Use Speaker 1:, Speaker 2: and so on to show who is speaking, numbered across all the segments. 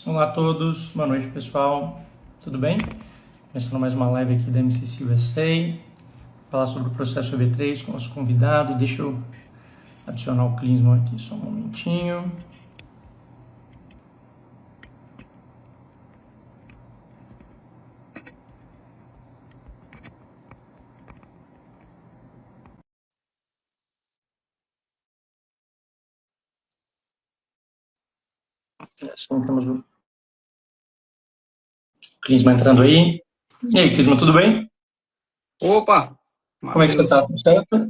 Speaker 1: Olá a todos, boa noite pessoal, tudo bem? Começando mais uma live aqui da MCC USA, falar sobre o processo EB3 com o nosso convidado. Deixa eu adicionar o Klinsmann aqui só um momentinho. Assim temos o Klinsmann entrando aí. E aí, Klinsmann, tudo bem?
Speaker 2: Opa,
Speaker 1: Como é que você está?
Speaker 2: Matheus,
Speaker 1: Tudo certo?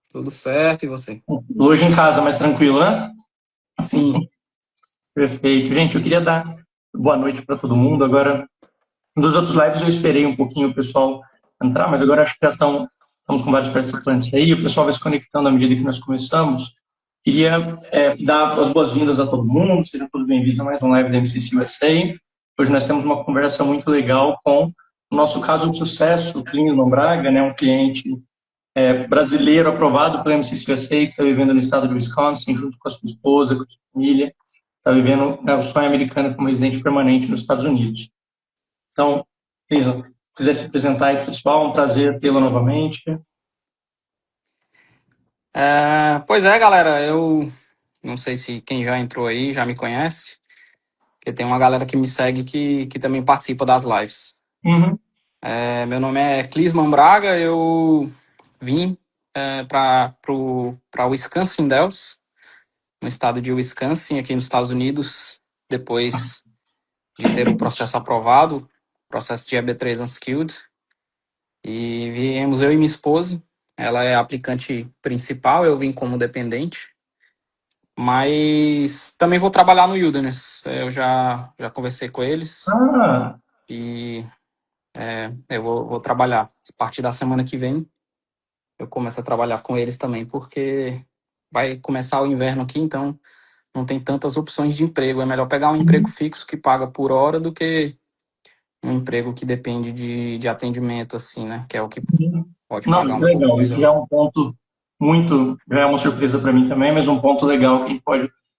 Speaker 2: tudo certo e você?
Speaker 1: Hoje em casa, mais tranquilo, né?
Speaker 2: Sim.
Speaker 1: Perfeito. Gente, eu queria dar boa noite para todo mundo. Agora, nos outros lives eu esperei um pouquinho o pessoal entrar, mas agora acho que já estamos com vários participantes aí, o pessoal vai se conectando à medida que nós começamos. Queria dar as boas-vindas a todo mundo, sejam todos bem-vindos a mais um live da MCC USA. Hoje nós temos uma conversa muito legal com o nosso caso de sucesso, o Klinsmann Braga, né, um cliente brasileiro aprovado pela MCC USA, que está vivendo no estado de Wisconsin, junto com a sua esposa, com a sua família, está vivendo, né, o sonho americano como residente permanente nos Estados Unidos. Então, Lisa, se quiser se apresentar aí, pessoal, um prazer tê-la novamente.
Speaker 2: Pois é, galera, eu não sei se quem já entrou aí já me conhece, porque tem uma galera que me segue que também participa das lives.
Speaker 1: Uhum.
Speaker 2: Meu nome é Klinsmann Braga, eu vim para Wisconsin Dells, no estado de Wisconsin, aqui nos Estados Unidos, depois de ter o processo aprovado, processo de EB3 Unskilled. E viemos eu e minha esposa. Ela é a aplicante principal, eu vim como dependente. Mas também vou trabalhar no Wilderness. Eu já conversei com eles
Speaker 1: Ah,
Speaker 2: e eu vou trabalhar. A partir da semana que vem, eu começo a trabalhar com eles também, porque vai começar o inverno aqui, então não tem tantas opções de emprego. É melhor pegar um emprego fixo que paga por hora do que um emprego que depende de atendimento, assim, né? Que é o que pode
Speaker 1: não,
Speaker 2: pagar um pouco
Speaker 1: legal. Isso já
Speaker 2: melhor.
Speaker 1: é um ponto já é uma surpresa para mim também, mas um ponto legal que a gente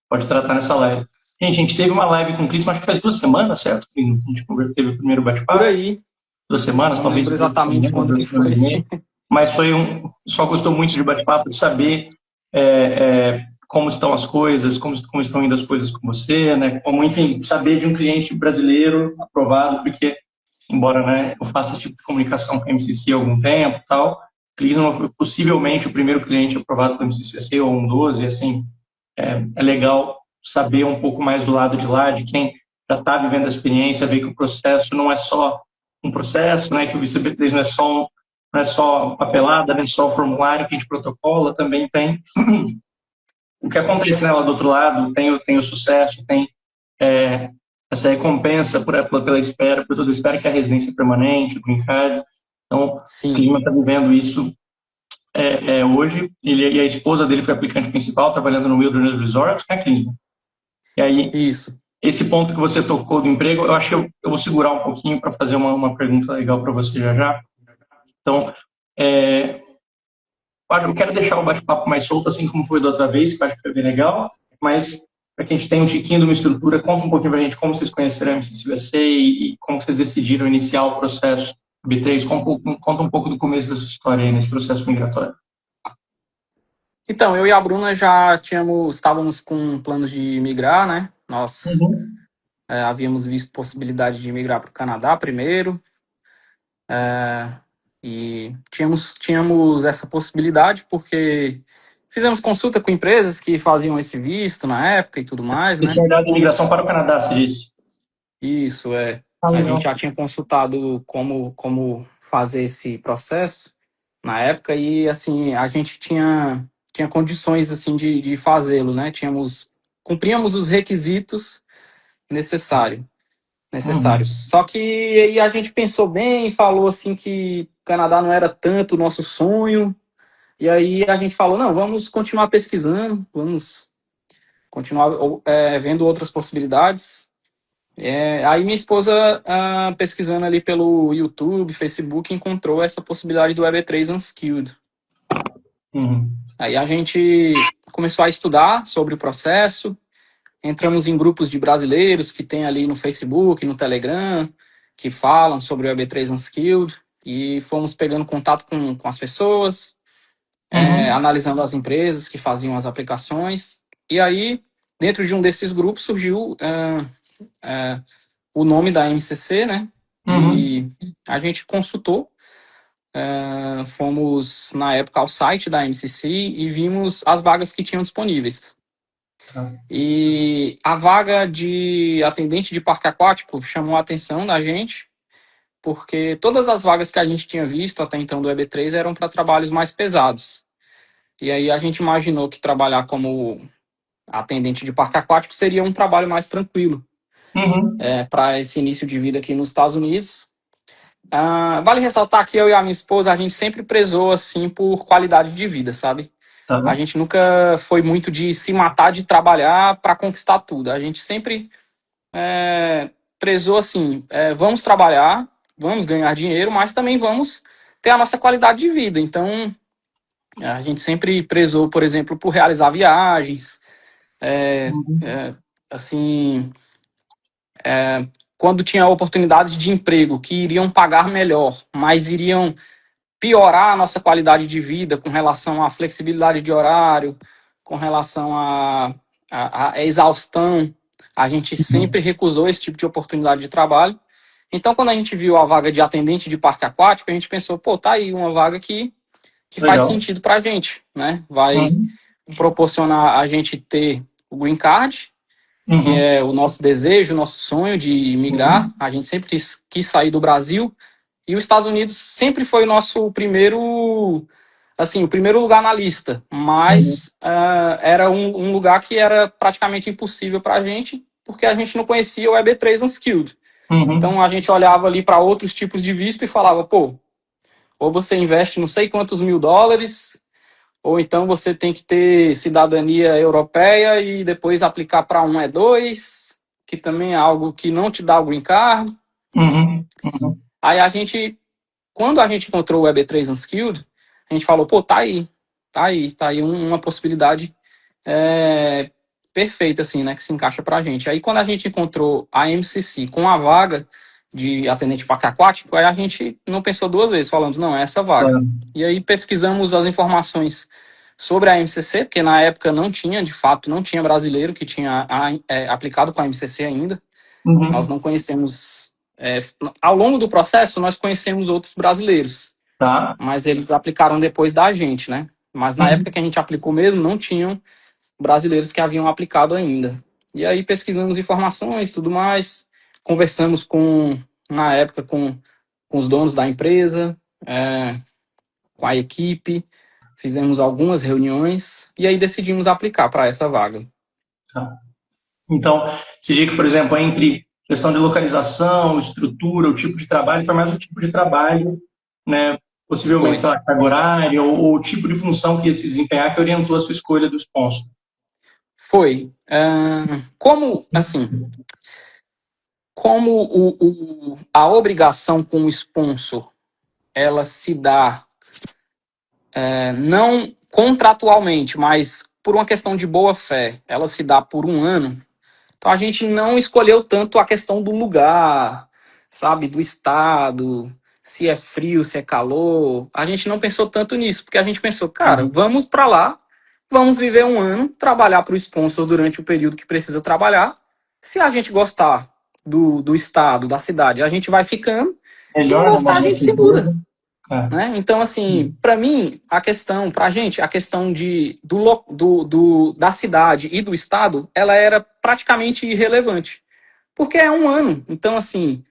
Speaker 1: pode tratar nessa live. Gente, a gente teve uma live com o Cris, acho que faz 2 semanas, certo? A gente teve o primeiro
Speaker 2: Por
Speaker 1: bate-papo.
Speaker 2: aí.
Speaker 1: 2 semanas,
Speaker 2: Não
Speaker 1: talvez
Speaker 2: lembro
Speaker 1: 3 semanas,
Speaker 2: exatamente quando que
Speaker 1: 2 semanas
Speaker 2: foi.
Speaker 1: e meia. Mas só gostou muito de bate-papo, de saber como estão as coisas, como estão indo as coisas com você, né? Como, enfim, saber de um cliente brasileiro aprovado, porque, embora, né, eu faça esse tipo de comunicação com a MCC há algum tempo e tal, Clisman foi possivelmente o primeiro cliente aprovado pela MCC, ou um 12, assim, é legal saber um pouco mais do lado de lá, de quem já está vivendo a experiência, ver que o processo não é só um processo, né, que o VCB3 não é só papelada, não é só o formulário que a gente protocola, também tem o que acontece, né, lá do outro lado, tem o sucesso, tem essa recompensa pela espera, por toda espera, que é a residência permanente, o green card. Então, o
Speaker 2: Sim,
Speaker 1: Clima está vivendo isso hoje. Ele e a esposa dele foi aplicante principal, trabalhando no Wilderness Resort, né, Clima? E aí,
Speaker 2: isso.
Speaker 1: esse ponto que você tocou do emprego, eu acho que eu vou segurar um pouquinho para fazer uma pergunta legal para você já já. Então, eu quero deixar o bate-papo mais solto, assim como foi da outra vez, que eu acho que foi bem legal, mas para que a gente tenha um tiquinho de uma estrutura, conta um pouquinho para a gente como vocês conheceram a MCCUSA e como vocês decidiram iniciar o processo B3. Conta um pouco do começo da sua história aí nesse processo migratório.
Speaker 2: Então, eu e a Bruna já estávamos com planos de migrar, né? Nós
Speaker 1: Uhum.
Speaker 2: havíamos visto possibilidade de migrar para o Canadá primeiro, e tínhamos essa possibilidade porque fizemos consulta com empresas que faziam esse visto na época e tudo mais,
Speaker 1: Você
Speaker 2: né?
Speaker 1: tinha dado imigração para o Canadá, você disse?
Speaker 2: Isso, é.
Speaker 1: Ah,
Speaker 2: A gente
Speaker 1: legal.
Speaker 2: já tinha consultado como fazer esse processo na época e, assim, a gente tinha condições, assim, de fazê-lo, né? Cumpríamos os requisitos necessários.
Speaker 1: Uhum.
Speaker 2: Só que aí a gente pensou bem e falou, assim, que o Canadá não era tanto o nosso sonho. E aí a gente falou, não, vamos continuar pesquisando, vamos continuar vendo outras possibilidades. Aí minha esposa, pesquisando ali pelo YouTube, Facebook, encontrou essa possibilidade do EB3 Unskilled.
Speaker 1: Uhum.
Speaker 2: Aí a gente começou a estudar sobre o processo, entramos em grupos de brasileiros que tem ali no Facebook, no Telegram, que falam sobre o EB3 Unskilled, e fomos pegando contato com as pessoas,
Speaker 1: Uhum.
Speaker 2: analisando as empresas que faziam as aplicações, e aí, dentro de um desses grupos, surgiu o nome da MCC, né?
Speaker 1: Uhum.
Speaker 2: E a gente consultou, fomos na época ao site da MCC e vimos as vagas que tinham disponíveis.
Speaker 1: Tá.
Speaker 2: E a vaga de atendente de parque aquático chamou a atenção da gente, porque todas as vagas que a gente tinha visto até então do EB3 eram para trabalhos mais pesados. E aí a gente imaginou que trabalhar como atendente de parque aquático seria um trabalho mais tranquilo
Speaker 1: Uhum.
Speaker 2: para esse início de vida aqui nos Estados Unidos. Vale ressaltar que eu e a minha esposa, a gente sempre prezou assim por qualidade de vida, sabe?
Speaker 1: Tá.
Speaker 2: A gente nunca foi muito de se matar de trabalhar para conquistar tudo. A gente sempre prezou assim, vamos trabalhar, vamos ganhar dinheiro, mas também vamos ter a nossa qualidade de vida. Então, a gente sempre prezou, por exemplo, por realizar viagens,
Speaker 1: Uhum.
Speaker 2: assim, quando tinha oportunidades de emprego que iriam pagar melhor, mas iriam piorar a nossa qualidade de vida com relação à flexibilidade de horário, com relação à exaustão. A gente sempre
Speaker 1: Uhum.
Speaker 2: recusou esse tipo de oportunidade de trabalho. Então, quando a gente viu a vaga de atendente de parque aquático, a gente pensou, pô, tá aí uma vaga que faz
Speaker 1: Legal.
Speaker 2: sentido para a gente, né? Vai
Speaker 1: Uhum.
Speaker 2: proporcionar a gente ter o green card, que
Speaker 1: Uhum.
Speaker 2: é o nosso desejo, o nosso sonho de migrar.
Speaker 1: Uhum.
Speaker 2: A gente sempre quis sair do Brasil e os Estados Unidos sempre foi o nosso primeiro, assim, o primeiro lugar na lista,
Speaker 1: Uhum.
Speaker 2: mas era um lugar que era praticamente impossível para a gente, porque a gente não conhecia o EB3 Unskilled.
Speaker 1: Uhum.
Speaker 2: Então a gente olhava ali para outros tipos de visto e falava, pô, ou você investe não sei quantos $1.000, ou então você tem que ter cidadania europeia e depois aplicar para um E2, que também é algo que não te dá o green card.
Speaker 1: Uhum. Uhum.
Speaker 2: Aí a gente, quando a gente encontrou o EB3 Unskilled, a gente falou, pô, tá aí uma possibilidade é, perfeita, assim, né, que se encaixa pra gente. Aí quando a gente encontrou a MCC com a vaga de atendente de parque aquático, aí a gente não pensou duas vezes, falamos, não, é essa
Speaker 1: Tá.
Speaker 2: vaga. E aí pesquisamos as informações sobre a MCC, porque na época não tinha, de fato, não tinha brasileiro que tinha aplicado com a MCC ainda. Nós
Speaker 1: Uhum.
Speaker 2: não conhecemos. Ao longo do processo, nós conhecemos outros brasileiros,
Speaker 1: Tá.
Speaker 2: mas eles aplicaram depois da gente, né? Mas na época
Speaker 1: Uhum.
Speaker 2: que a gente aplicou mesmo, não tinham brasileiros que haviam aplicado ainda. E aí pesquisamos informações, tudo mais, conversamos na época, com os donos da empresa, com a equipe, fizemos algumas reuniões e aí decidimos aplicar para essa vaga.
Speaker 1: Tá. Então, você diria que, por exemplo, entre questão de localização, estrutura, o tipo de trabalho, foi mais o tipo de trabalho, né? Possivelmente,
Speaker 2: Foi.
Speaker 1: sei lá, carga horária ou o tipo de função que ia se desempenhar que orientou a sua escolha do sponsor.
Speaker 2: Foi. Como, assim, como a obrigação com o sponsor ela se dá não contratualmente, mas por uma questão de boa fé, ela se dá por um ano. Então a gente não escolheu tanto a questão do lugar, sabe, do estado, se é frio, se é calor. A gente não pensou tanto nisso, porque a gente pensou, cara,
Speaker 1: Uhum.
Speaker 2: vamos para lá, vamos viver um ano, trabalhar para o sponsor durante o período que precisa trabalhar. Se a gente gostar do estado, da cidade, a gente vai ficando. Se não
Speaker 1: Melhor, né? Uma
Speaker 2: gostar, a
Speaker 1: boa
Speaker 2: gente se
Speaker 1: cultura.
Speaker 2: muda.
Speaker 1: É.
Speaker 2: Né? Então, assim, para mim, pra gente, a questão da cidade e do estado, ela era praticamente irrelevante. Porque é um ano. Então, assim,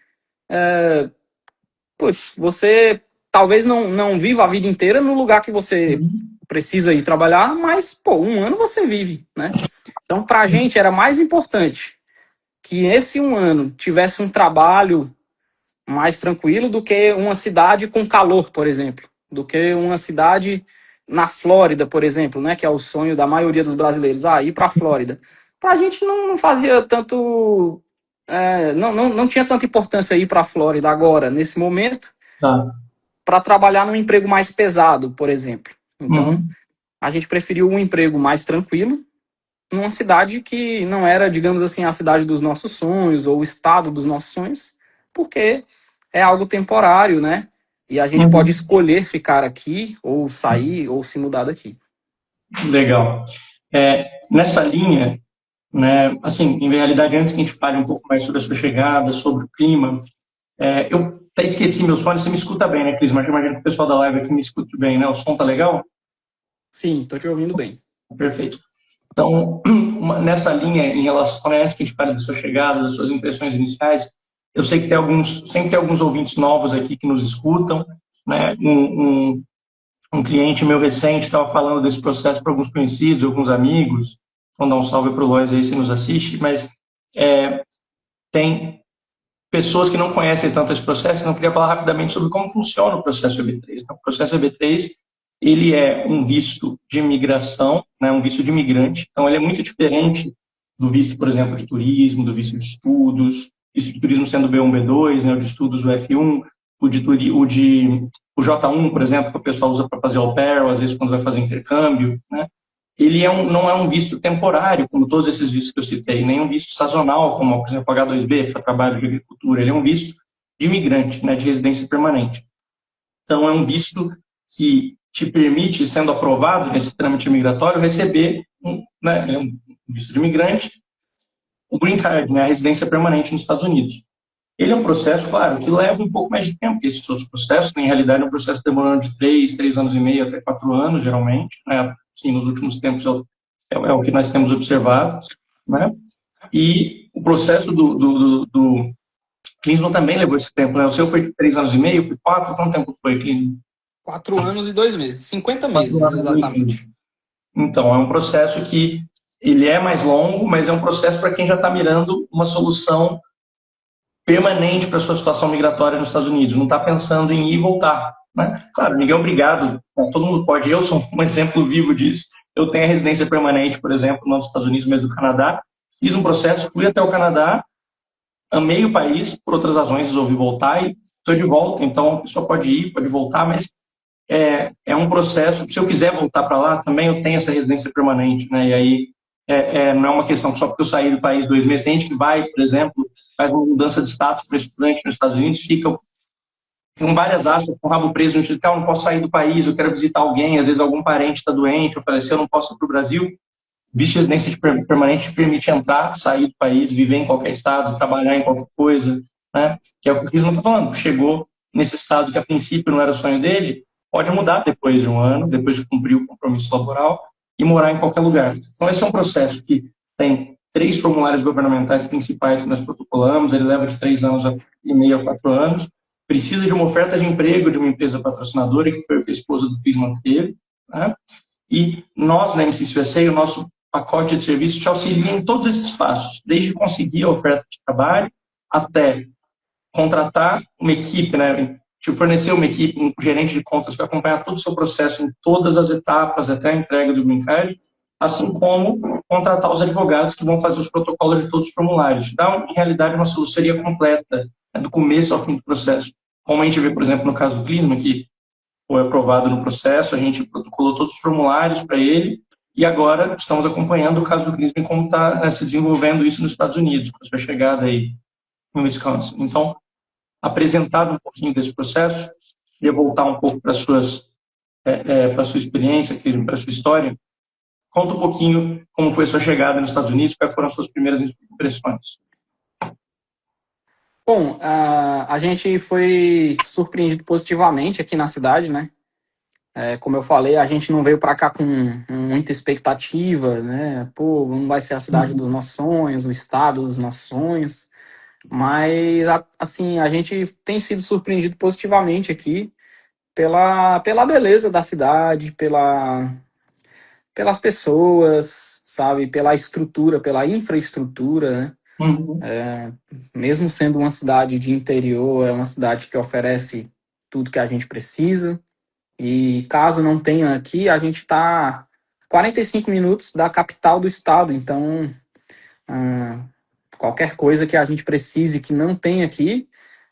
Speaker 2: você talvez não viva a vida inteira no lugar que você
Speaker 1: Uhum.
Speaker 2: precisa ir trabalhar, mas, pô, um ano você vive, né? Então, pra gente, era mais importante que esse um ano tivesse um trabalho mais tranquilo do que uma cidade com calor, por exemplo, do que uma cidade na Flórida, por exemplo, né, que é o sonho da maioria dos brasileiros, ir para a Flórida. Para a gente não fazia tanto, não tinha tanta importância ir para a Flórida agora, nesse momento,
Speaker 1: Tá.
Speaker 2: para trabalhar num emprego mais pesado, por exemplo. Então,
Speaker 1: Uhum.
Speaker 2: a gente preferiu um emprego mais tranquilo, numa cidade que não era, digamos assim, a cidade dos nossos sonhos ou o estado dos nossos sonhos, porque é algo temporário, né? E a gente pode
Speaker 1: Uhum.
Speaker 2: escolher ficar aqui, ou sair, ou se mudar daqui.
Speaker 1: Legal. Nessa linha, né, assim, em realidade, antes que a gente fale um pouco mais sobre a sua chegada, sobre o clima, eu até esqueci meus fones, você me escuta bem, né, Cris? Mas imagino que o pessoal da live aqui me escute bem, né? O som tá legal?
Speaker 2: Sim, estou te ouvindo bem.
Speaker 1: Perfeito. Então, nessa linha, em relação, né, antes que a gente fale da sua chegada, das suas impressões iniciais, eu sei que sempre tem alguns ouvintes novos aqui que nos escutam, né? Um cliente meu recente estava falando desse processo para alguns conhecidos, alguns amigos, então dá um salve para o Lois aí se nos assiste, mas tem pessoas que não conhecem tanto esse processo, então eu queria falar rapidamente sobre como funciona o processo EB3. Então, o processo EB3, ele é um visto de imigração, né, um visto de imigrante, então ele é muito diferente do visto, por exemplo, de turismo, do visto de estudos, visto de turismo sendo B1, B2, né, o de estudos o F1, o J1, por exemplo, que o pessoal usa para fazer au pair, ou às vezes quando vai fazer intercâmbio, né, ele não é um visto temporário, como todos esses vistos que eu citei, nem um visto sazonal, como, por exemplo, H2B, para trabalho de agricultura. Ele é um visto de imigrante, né, de residência permanente. Então, é um visto que te permite, sendo aprovado nesse trâmite migratório, receber um visto de imigrante, o green card, né, a residência permanente nos Estados Unidos. Ele é um processo, claro, que leva um pouco mais de tempo que esses outros processos. Em realidade, é um processo demorando de 3 anos e meio até 4 anos, geralmente. Né? Sim, nos últimos tempos é o que nós temos observado. Né? E o processo do Klinsmann também levou esse tempo. Né? O seu foi 3 anos e meio, foi 4? Quanto tempo foi, Klinsmann?
Speaker 2: 4 anos e 2 meses, 50
Speaker 1: quatro
Speaker 2: meses,
Speaker 1: anos e dois meses.
Speaker 2: exatamente.
Speaker 1: Então, é um processo que ele é mais longo, mas é um processo para quem já está mirando uma solução permanente para a sua situação migratória nos Estados Unidos, não está pensando em ir e voltar. Né? Claro, ninguém é obrigado, todo mundo pode, eu sou um exemplo vivo disso, eu tenho a residência permanente, por exemplo, não dos Estados Unidos, mas do Canadá, fiz um processo, fui até o Canadá, amei o país, por outras razões resolvi voltar e estou de volta, então a pessoa pode ir, pode voltar, mas é um processo, se eu quiser voltar para lá, também eu tenho essa residência permanente, né? E aí não é uma questão que só porque eu saí do país 2 meses, tem gente que vai, por exemplo, faz uma mudança de status para estudante nos Estados Unidos, fica com várias aspas, com o rabo preso, no sentido que eu não posso sair do país, eu quero visitar alguém, às vezes algum parente está doente, eu falei assim, eu não posso ir para o Brasil, visto de residência permanente permite entrar, sair do país, viver em qualquer estado, trabalhar em qualquer coisa, né? Que é o que o Cris não está falando, chegou nesse estado que a princípio não era o sonho dele, pode mudar depois de um ano, depois de cumprir o compromisso laboral e morar em qualquer lugar. Então esse é um processo que tem 3 formulários governamentais principais que nós protocolamos, ele leva de 3 anos e meio a 4 anos, precisa de uma oferta de emprego de uma empresa patrocinadora, que foi o que a esposa do Cris manteve, né? E nós, na MCC USA, o nosso pacote de serviços te auxilia em todos esses passos, desde conseguir a oferta de trabalho até contratar uma equipe, né, te fornecer uma equipe, um gerente de contas para acompanhar todo o seu processo em todas as etapas até a entrega do green card, assim como contratar os advogados que vão fazer os protocolos de todos os formulários. Então, em realidade, uma soluções completa, né, do começo ao fim do processo. Como a gente vê, por exemplo, no caso do Clisma, que foi aprovado no processo, a gente protocolou todos os formulários para ele, e agora estamos acompanhando o caso do Clisma, como está, né, se desenvolvendo isso nos Estados Unidos, com a sua chegada aí em Wisconsin. Então, apresentado um pouquinho desse processo, queria voltar um pouco para para a sua experiência, para a sua história. Conta um pouquinho como foi a sua chegada nos Estados Unidos, quais foram as suas primeiras impressões.
Speaker 2: Bom, a gente foi surpreendido positivamente aqui na cidade, né? Como eu falei, a gente não veio para cá com muita expectativa, né? Pô, não vai ser a cidade dos nossos sonhos, o estado dos nossos sonhos. Mas, assim, a gente tem sido surpreendido positivamente aqui pela beleza da cidade, pelas pessoas, sabe? Pela estrutura, pela infraestrutura, né?
Speaker 1: Uhum.
Speaker 2: Mesmo sendo uma cidade de interior, é uma cidade que oferece tudo que a gente precisa. E caso não tenha aqui, a gente está 45 minutos da capital do estado. Então, qualquer coisa que a gente precise que não tem aqui,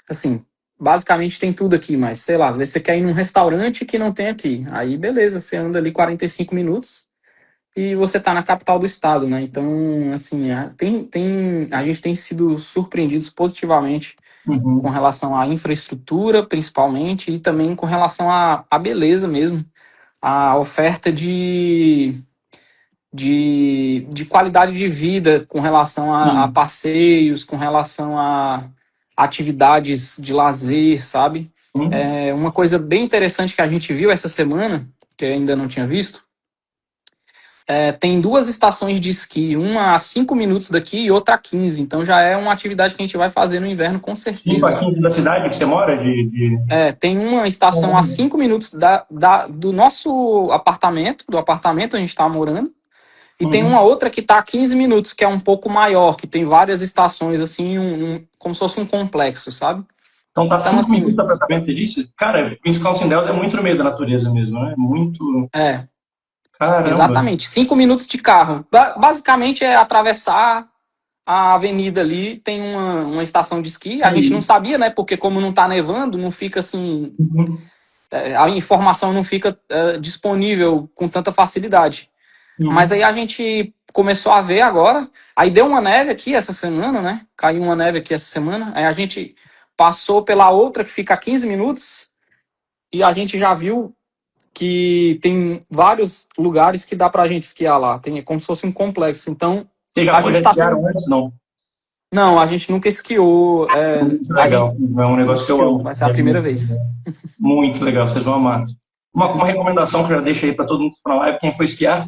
Speaker 2: assim, basicamente tem tudo aqui, mas sei lá, às vezes você quer ir num restaurante que não tem aqui. Aí, beleza, você anda ali 45 minutos e você está na capital do estado, né? Então, assim, a gente tem sido surpreendidos positivamente com
Speaker 1: Uhum.
Speaker 2: relação à infraestrutura, principalmente, e também com relação à beleza mesmo, à oferta de qualidade de vida com relação a
Speaker 1: Sim.
Speaker 2: passeios, com relação a atividades de lazer, sabe?
Speaker 1: Sim.
Speaker 2: É uma coisa bem interessante que a gente viu essa semana, que eu ainda não tinha visto, tem duas estações de esqui, uma a 5 minutos daqui e outra a 15. Então já é uma atividade que a gente vai fazer no inverno com
Speaker 1: 5 a
Speaker 2: certeza.
Speaker 1: 15 da cidade que você mora?
Speaker 2: Tem uma estação a 5 minutos do nosso apartamento, do apartamento onde a gente está morando, e tem uma
Speaker 1: Uhum.
Speaker 2: outra que está a 15 minutos, que é um pouco maior, que tem várias estações, assim, como se fosse um complexo, sabe?
Speaker 1: Então tá
Speaker 2: Então,
Speaker 1: 5 minutos
Speaker 2: assim,
Speaker 1: do apartamento, você disse? Cara, Wisconsin Dells é muito no meio da natureza mesmo, né? Muito.
Speaker 2: é,
Speaker 1: Caramba.
Speaker 2: exatamente. 5 minutos de carro. Basicamente é atravessar a avenida ali, tem uma estação de esqui. A gente não
Speaker 1: Aí.
Speaker 2: sabia, né? Porque como não tá nevando, não fica assim.
Speaker 1: Uhum.
Speaker 2: A informação não fica disponível com tanta facilidade. Mas aí
Speaker 1: Uhum.
Speaker 2: a gente começou a ver agora. Aí deu uma neve aqui essa semana, né? Caiu uma neve aqui essa semana. Aí a gente passou pela outra que fica a 15 minutos e a gente já viu que tem vários lugares que dá pra gente esquiar lá. Tem como se fosse um complexo. Então,
Speaker 1: Você
Speaker 2: a
Speaker 1: já
Speaker 2: gente tá sendo.
Speaker 1: esquiaram antes? Não.
Speaker 2: Não, a gente nunca esquiou.
Speaker 1: Muito
Speaker 2: A gente
Speaker 1: legal. É um
Speaker 2: nunca
Speaker 1: negócio que eu
Speaker 2: esquiou.
Speaker 1: amo.
Speaker 2: Vai ser a
Speaker 1: É
Speaker 2: primeira
Speaker 1: muito
Speaker 2: vez.
Speaker 1: legal. Muito legal, vocês vão amar. Uma recomendação que eu já deixo aí para todo mundo que for na live, quem for esquiar,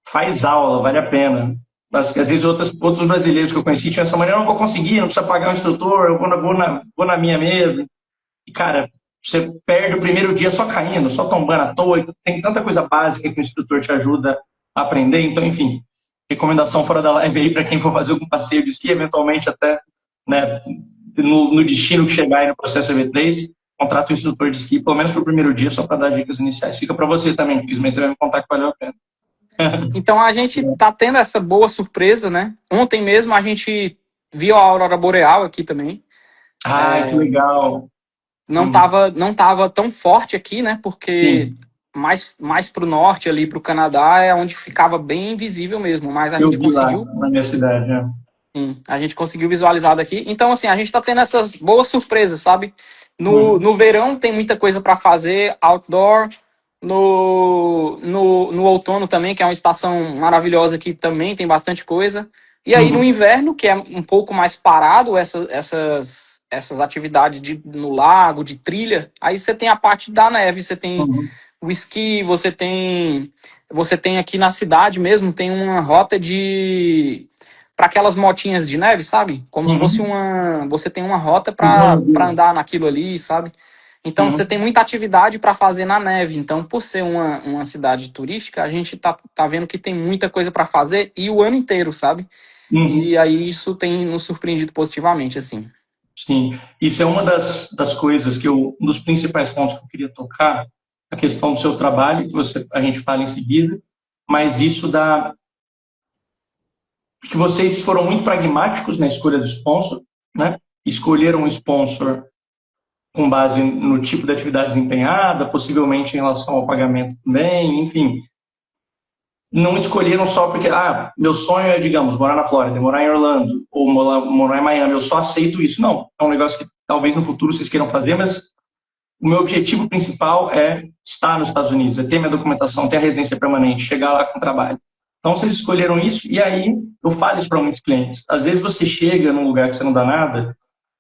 Speaker 1: faz aula, vale a pena. Mas, às vezes outros brasileiros que eu conheci tinham essa maneira, não vou conseguir, não precisa pagar um instrutor, eu vou na minha mesmo. E, cara, você perde o primeiro dia só caindo, só tombando à toa. E tem tanta coisa básica que o instrutor te ajuda a aprender. Então, enfim, recomendação fora da live aí para quem for fazer algum passeio de esqui, eventualmente até, né, no destino que chegar aí no processo EV3, contrata um instrutor de esqui, pelo menos pro primeiro dia, só para dar dicas iniciais. Fica para você também, Cris, mas você vai me contar que valeu a pena.
Speaker 2: Então a gente tá tendo essa boa surpresa, né? Ontem mesmo a gente viu a aurora boreal aqui também.
Speaker 1: Ai, que legal.
Speaker 2: Não tava tão forte aqui, né? Porque
Speaker 1: Sim,
Speaker 2: mais pro norte, ali pro Canadá, é onde ficava bem visível mesmo. Mas
Speaker 1: eu vi lá na minha cidade. Né?
Speaker 2: a gente conseguiu visualizar daqui. Então, assim, a gente tá tendo essas boas surpresas, sabe?
Speaker 1: Uhum.
Speaker 2: No verão tem muita coisa para fazer, outdoor. No outono também, que é uma estação maravilhosa aqui, também tem bastante coisa. E aí no
Speaker 1: Uhum.
Speaker 2: inverno, que é um pouco mais parado, essas atividades no lago, de trilha, aí você tem a parte da neve, você tem
Speaker 1: Uhum.
Speaker 2: o esqui, você tem aqui na cidade mesmo, tem uma rota de para aquelas motinhas de neve, sabe? Como se fosse
Speaker 1: Uhum.
Speaker 2: você tem uma rota para
Speaker 1: Uhum.
Speaker 2: andar naquilo ali, sabe? Então você tem
Speaker 1: Uhum.
Speaker 2: muita atividade para fazer na neve. Então, por ser uma cidade turística, a gente tá vendo que tem muita coisa para fazer e o ano inteiro, sabe? E
Speaker 1: Uhum.
Speaker 2: aí isso tem nos surpreendido positivamente, assim.
Speaker 1: Sim, isso é uma das coisas um dos principais pontos que eu queria tocar, a questão do seu trabalho, a gente fala em seguida, mas isso que vocês foram muito pragmáticos na escolha do sponsor, né? Escolheram um sponsor com base no tipo de atividade desempenhada, possivelmente em relação ao pagamento também, enfim. Não escolheram só porque, meu sonho é, digamos, morar na Flórida, morar em Orlando, ou morar em Miami, eu só aceito isso. Não, é um negócio que talvez no futuro vocês queiram fazer, mas o meu objetivo principal é estar nos Estados Unidos, é ter minha documentação, ter a residência permanente, chegar lá com trabalho. Então vocês escolheram isso, e aí eu falo isso para muitos clientes. Às vezes você chega num lugar que você não dá nada,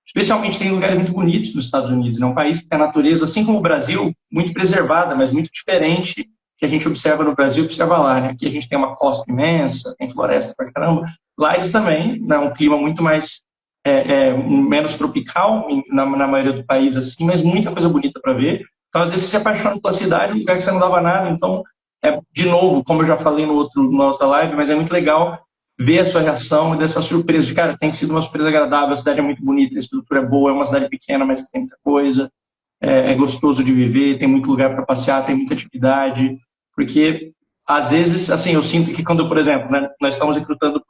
Speaker 1: especialmente tem lugares muito bonitos nos Estados Unidos, é um país que tem a natureza, assim como o Brasil, muito preservada, mas muito diferente que a gente observa no Brasil, observa lá, né? Aqui a gente tem uma costa imensa, tem floresta pra caramba. Lá eles também, né, um clima muito mais menos tropical na maioria do país, assim, mas muita coisa bonita para ver. Então, às vezes, você se apaixona pela cidade, um lugar que você não dava nada. Então, de novo, como eu já falei na outra live, mas é muito legal ver a sua reação e dessa surpresa de, cara, tem sido uma surpresa agradável, a cidade é muito bonita, a estrutura é boa, é uma cidade pequena, mas tem muita coisa, é gostoso de viver, tem muito lugar para passear, tem muita atividade, porque às vezes, assim, eu sinto que quando, por exemplo, né, nós estamos recrutando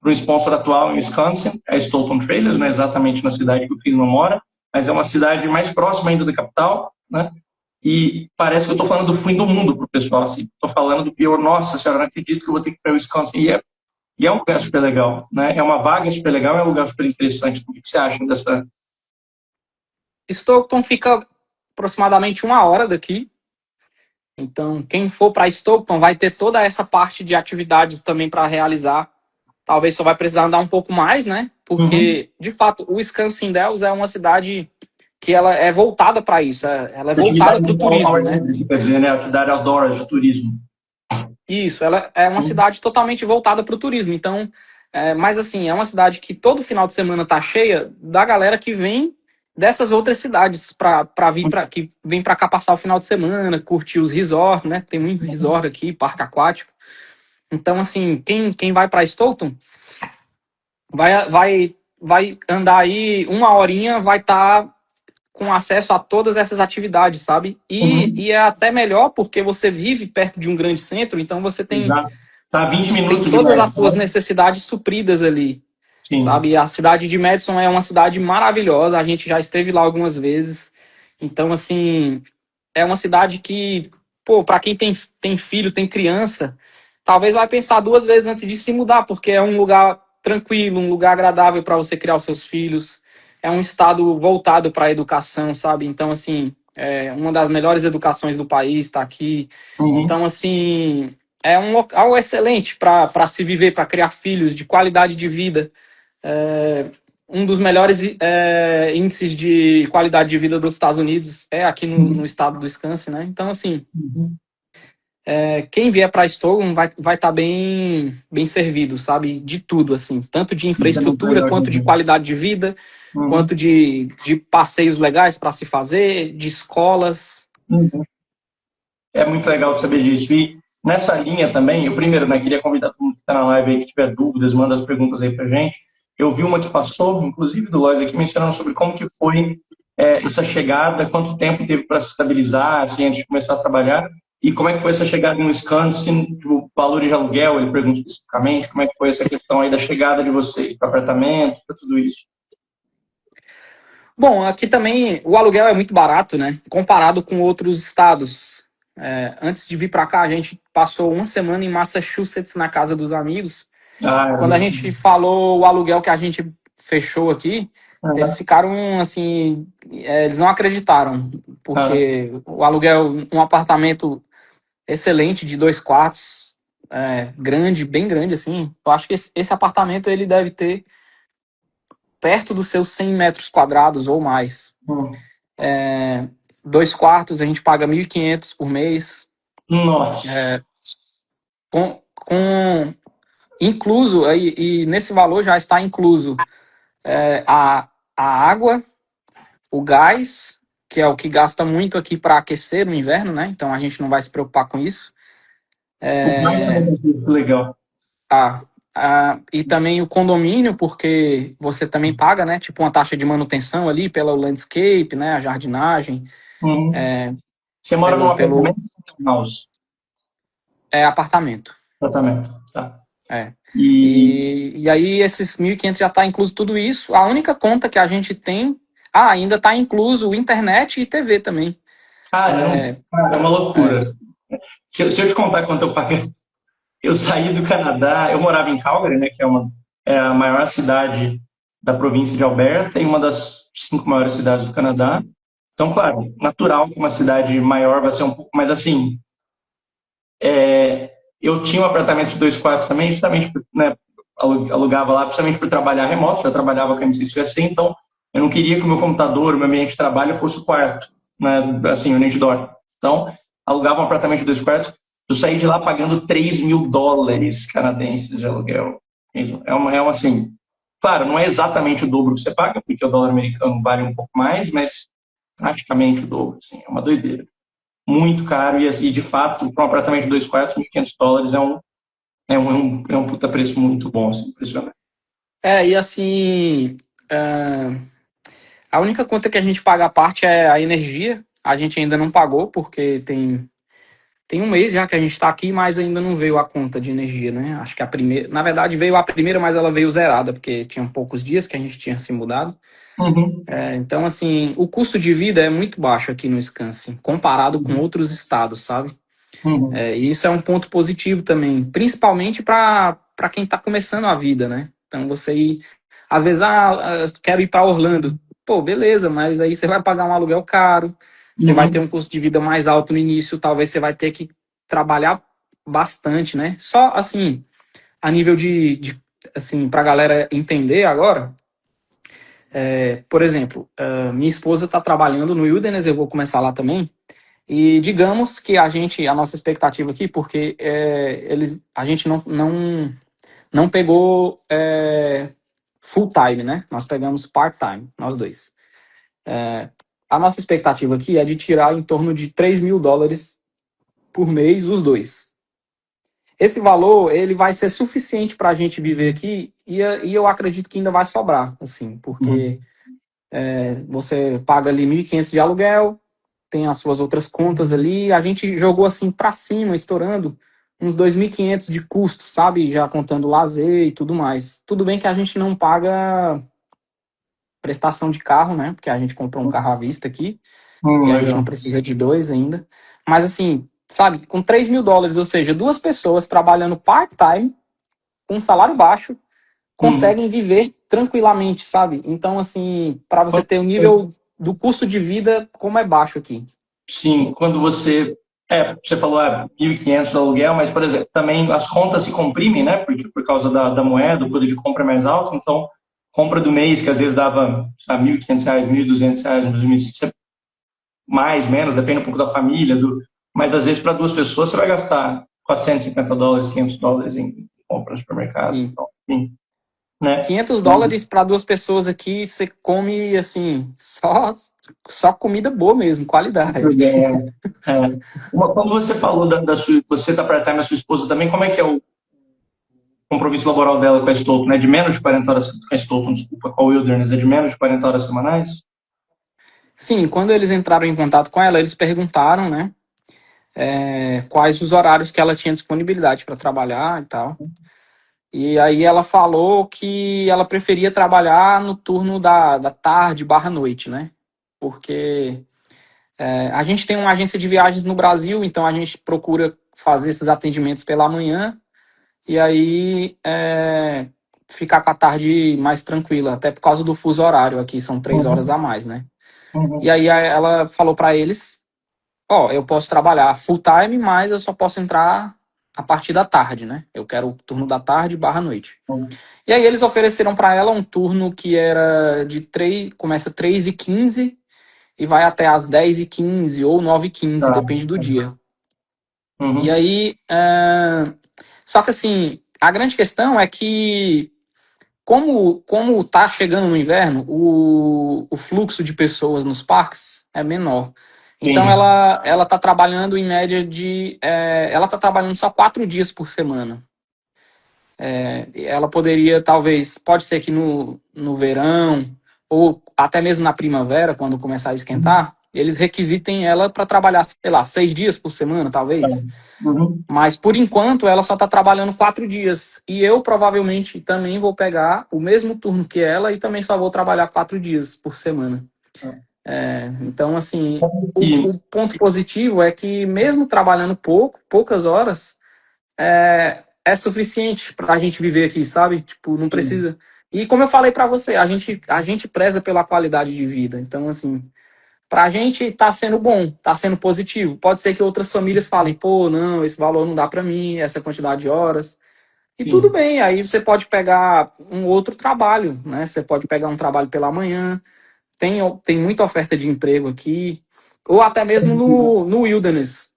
Speaker 1: para um sponsor atual em Wisconsin, é Stoughton Trailers, não é exatamente na cidade que o Chris não mora, mas é uma cidade mais próxima ainda da capital, né? e parece que eu estou falando do fim do mundo para o pessoal, assim. Estou falando do pior, nossa senhora, não acredito que eu vou ter que ir para o Wisconsin. E é um lugar super legal, né? É uma vaga super legal, é um lugar super interessante. O que você acha dessa...
Speaker 2: Stockton fica aproximadamente 1 hora daqui. Então, quem for para Stockton vai ter toda essa parte de atividades também para realizar. Talvez só vai precisar andar um pouco mais, né?
Speaker 1: Uhum.
Speaker 2: Porque, de fato, o Wisconsin Dells é uma cidade que ela é voltada para isso. Ela é voltada
Speaker 1: Atividade
Speaker 2: para o
Speaker 1: ao
Speaker 2: turismo,
Speaker 1: ar
Speaker 2: né?
Speaker 1: livre, você quer dizer, né? Atividade outdoors de turismo.
Speaker 2: Isso, ela é uma
Speaker 1: Uhum.
Speaker 2: cidade totalmente voltada para o turismo. Então, mas assim, é uma cidade que todo final de semana tá cheia da galera que vem dessas outras cidades para vir para que vem para cá passar o final de semana, curtir os resorts, né? Tem muito resort aqui, parque aquático. Então, assim, quem vai para Stoughton vai andar aí 1 horinha, vai estar com acesso a todas essas atividades, sabe? E
Speaker 1: Uhum.
Speaker 2: é até melhor porque você vive perto de um grande centro, então você
Speaker 1: Exato. Tá a 20
Speaker 2: tem
Speaker 1: minutos de
Speaker 2: todas as suas
Speaker 1: Madison.
Speaker 2: necessidades supridas ali,
Speaker 1: Sim.
Speaker 2: sabe? A cidade de Madison é uma cidade maravilhosa, a gente já esteve lá algumas vezes. Então, assim, é uma cidade que, pô, para quem tem filho, tem criança, talvez vai pensar 2 vezes antes de se mudar, porque é um lugar tranquilo, um lugar agradável para você criar os seus filhos. É um estado voltado para a educação, sabe? Então, assim, é uma das melhores educações do país está aqui.
Speaker 1: Uhum.
Speaker 2: Então, assim, é um local excelente para se viver, para criar filhos de qualidade de vida. É, um dos melhores índices de qualidade de vida dos Estados Unidos é aqui no
Speaker 1: Uhum.
Speaker 2: estado do Wisconsin, né? Então, assim,
Speaker 1: Uhum.
Speaker 2: quem vier para Stockton vai estar bem servido, sabe? De tudo, assim, tanto de
Speaker 1: Isso é muito
Speaker 2: infraestrutura,
Speaker 1: legal de
Speaker 2: quanto de
Speaker 1: ver.
Speaker 2: qualidade de vida, quanto
Speaker 1: Uhum.
Speaker 2: de passeios legais para se fazer, de escolas.
Speaker 1: Uhum. É muito legal de saber disso. E nessa linha também, eu primeiro, né, queria convidar todo mundo que está na live aí, que tiver dúvidas, manda as perguntas aí pra gente. Eu vi uma que passou, inclusive do Lois aqui, mencionando sobre como que foi essa chegada, quanto tempo teve para se estabilizar, assim, antes de começar a trabalhar, e como é que foi essa chegada em Wisconsin, tipo, valores de aluguel, ele pergunta especificamente, como é que foi essa questão aí da chegada de vocês para apartamento, para tudo isso.
Speaker 2: Bom, aqui também o aluguel é muito barato, né? Comparado com outros estados. Antes de vir para cá, a gente passou 1 semana em Massachusetts na casa dos amigos.
Speaker 1: Ah,
Speaker 2: Quando a gente falou o aluguel que a gente fechou aqui, eles ficaram assim, eles não acreditaram, porque o aluguel, um apartamento excelente de 2 quartos, grande, bem grande assim. Eu acho que esse apartamento ele deve ter perto dos seus 100 metros quadrados ou mais.
Speaker 1: hum.
Speaker 2: 2 quartos a gente paga 1.500 por mês,
Speaker 1: Nossa.
Speaker 2: com incluso, e nesse valor já está incluso a água, o gás, que é o que gasta muito aqui para aquecer no inverno, né? Então a gente não vai se preocupar com isso.
Speaker 1: O mais também é muito legal.
Speaker 2: Ah, e também o condomínio, porque você também paga, né? Tipo uma taxa de manutenção ali pelo landscape, né? A jardinagem,
Speaker 1: Uhum. Você mora num
Speaker 2: pelo
Speaker 1: apartamento ou num house?
Speaker 2: apartamento.
Speaker 1: Apartamento, tá.
Speaker 2: É.
Speaker 1: E,
Speaker 2: E aí esses 1.500 já está incluso tudo isso. A única conta que a gente tem, ainda está incluso internet e TV também.
Speaker 1: caramba, cara, é uma
Speaker 2: É.
Speaker 1: loucura. Se eu te contar quanto eu paguei, eu saí do Canadá, eu morava em Calgary, né, que é a maior cidade da província de Alberta e uma das 5 maiores cidades do Canadá. Então, claro, natural que uma cidade maior vai ser um pouco, mas assim, eu tinha um apartamento de 2 quartos também, justamente, né, alugava lá, justamente por trabalhar remoto, já trabalhava com a MCCUSA, então eu não queria que o meu computador, o meu ambiente de trabalho fosse o quarto, né, assim, onde a gente dorme. Então, alugava um apartamento de 2 quartos, eu saí de lá pagando US$ 3.000 canadenses de aluguel. É uma assim, claro, não é exatamente o dobro que você paga, porque o dólar americano vale um pouco mais, mas praticamente o dobro, assim, é uma doideira. Muito caro e, assim, de fato, para um apartamento de 2 quartos, US$ 1.500 é um puta preço muito bom, assim, impressionante.
Speaker 2: E assim, a única conta que a gente paga à parte é a energia. A gente ainda não pagou, porque tem Tem um mês já que a gente está aqui, mas ainda não veio a conta de energia, né? Acho que a primeira, na verdade veio a primeira, mas ela veio zerada, porque tinha poucos dias que a gente tinha se mudado.
Speaker 1: Uhum,
Speaker 2: Então, assim, o custo de vida é muito baixo aqui no Wisconsin, comparado com outros estados, sabe?
Speaker 1: uhum,
Speaker 2: E isso é um ponto positivo também, principalmente para quem está começando a vida, né? Então, você ir, às vezes, quero ir para Orlando. Pô, beleza, mas aí você vai pagar um aluguel caro, você vai ter
Speaker 1: uhum,
Speaker 2: um custo de vida mais alto no início, talvez você vai ter que trabalhar bastante, né? Só, assim, a nível assim, para a galera entender agora, por exemplo, minha esposa está trabalhando no Wilderness, eu vou começar lá também, e digamos que a nossa expectativa aqui, porque a gente não pegou full time, né? Nós pegamos part time, nós dois. A nossa expectativa aqui é de tirar em torno de US$ 3.000 por mês, os dois. Esse valor, ele vai ser suficiente para a gente viver aqui e eu acredito que ainda vai sobrar, assim, porque
Speaker 1: uhum.
Speaker 2: você paga ali 1.500 de aluguel, tem as suas outras contas ali, a gente jogou assim para cima, estourando uns 2.500 de custo, sabe? Já contando lazer e tudo mais. Tudo bem que a gente não paga prestação de carro, né? Porque a gente comprou um carro à vista aqui e a gente não
Speaker 1: Legal.
Speaker 2: precisa de dois ainda. Mas assim, sabe, com US$ 3.000, ou seja, duas pessoas trabalhando part-time, com um salário baixo,
Speaker 1: Uhum.
Speaker 2: conseguem viver tranquilamente, sabe? Então, assim, para você
Speaker 1: Quando,
Speaker 2: ter o nível do custo de vida como é baixo aqui.
Speaker 1: sim, quando você falou 1.500 do aluguel, mas, por exemplo, também as contas se comprimem, né? Porque por causa da moeda, o poder de compra é mais alto, então, compra do mês, que às vezes dava, sabe, R$ 1.500, R$ 1.200, mais, menos, depende um pouco da família, mas às vezes para duas pessoas você vai gastar US$ 450, US$ 500 em compra no supermercado,
Speaker 2: Sim.
Speaker 1: então, enfim, né?
Speaker 2: US$ 500 para duas pessoas aqui, você come, assim, só comida boa mesmo, qualidade.
Speaker 1: É, é. Quando você falou você está part-time, a sua esposa também, como é que é o compromisso laboral dela com a Stoughton? É de menos de 40 horas, com a Stoughton, desculpa, com a Wilderness, é de menos de 40 horas semanais?
Speaker 2: Sim, quando eles entraram em contato com ela, eles perguntaram, né, quais os horários que ela tinha disponibilidade para trabalhar e tal. E aí ela falou que ela preferia trabalhar no turno da tarde barra noite, né? Porque a gente tem uma agência de viagens no Brasil, então a gente procura fazer esses atendimentos pela manhã e aí ficar com a tarde mais tranquila, até por causa do fuso horário aqui, são 3 horas a
Speaker 1: Uhum,
Speaker 2: mais, né? E
Speaker 1: uhum,
Speaker 2: aí ela falou para eles, ó, eu posso trabalhar full time, mas eu só posso entrar a partir da tarde, né? Eu quero o turno da tarde barra noite.
Speaker 1: uhum.
Speaker 2: E aí eles ofereceram para ela um turno que era começa 3h15 e vai até às 10h15 ou 9h15,
Speaker 1: Tá.
Speaker 2: depende do dia. E
Speaker 1: Uhum.
Speaker 2: aí, só que assim, a grande questão é que como tá chegando no inverno, o fluxo de pessoas nos parques é menor. Então
Speaker 1: Entendi.
Speaker 2: ela tá trabalhando em média ela tá trabalhando só 4 dias por semana. Ela poderia, talvez, pode ser que no verão, ou até mesmo na primavera, quando começar a esquentar, eles requisitem ela para trabalhar, sei lá, 6 dias por semana,
Speaker 1: Tá.
Speaker 2: talvez.
Speaker 1: Uhum.
Speaker 2: Mas, por enquanto, ela só está trabalhando 4 dias. E eu, provavelmente, também vou pegar o mesmo turno que ela e também só vou trabalhar 4 dias por semana. Então, assim,
Speaker 1: E,
Speaker 2: o ponto positivo é que, mesmo trabalhando poucas horas, é suficiente para a gente viver aqui, sabe? Tipo, não precisa. E como eu falei para você, a gente preza pela qualidade de vida. Então, assim, para a gente tá sendo bom, tá sendo positivo. Pode ser que outras famílias falem, pô, não, esse valor não dá para mim, essa quantidade de horas. E tudo
Speaker 1: sim.
Speaker 2: bem, aí você pode pegar um outro trabalho, né? Você pode pegar um trabalho pela manhã, tem muita oferta de emprego aqui, ou até mesmo no Wilderness.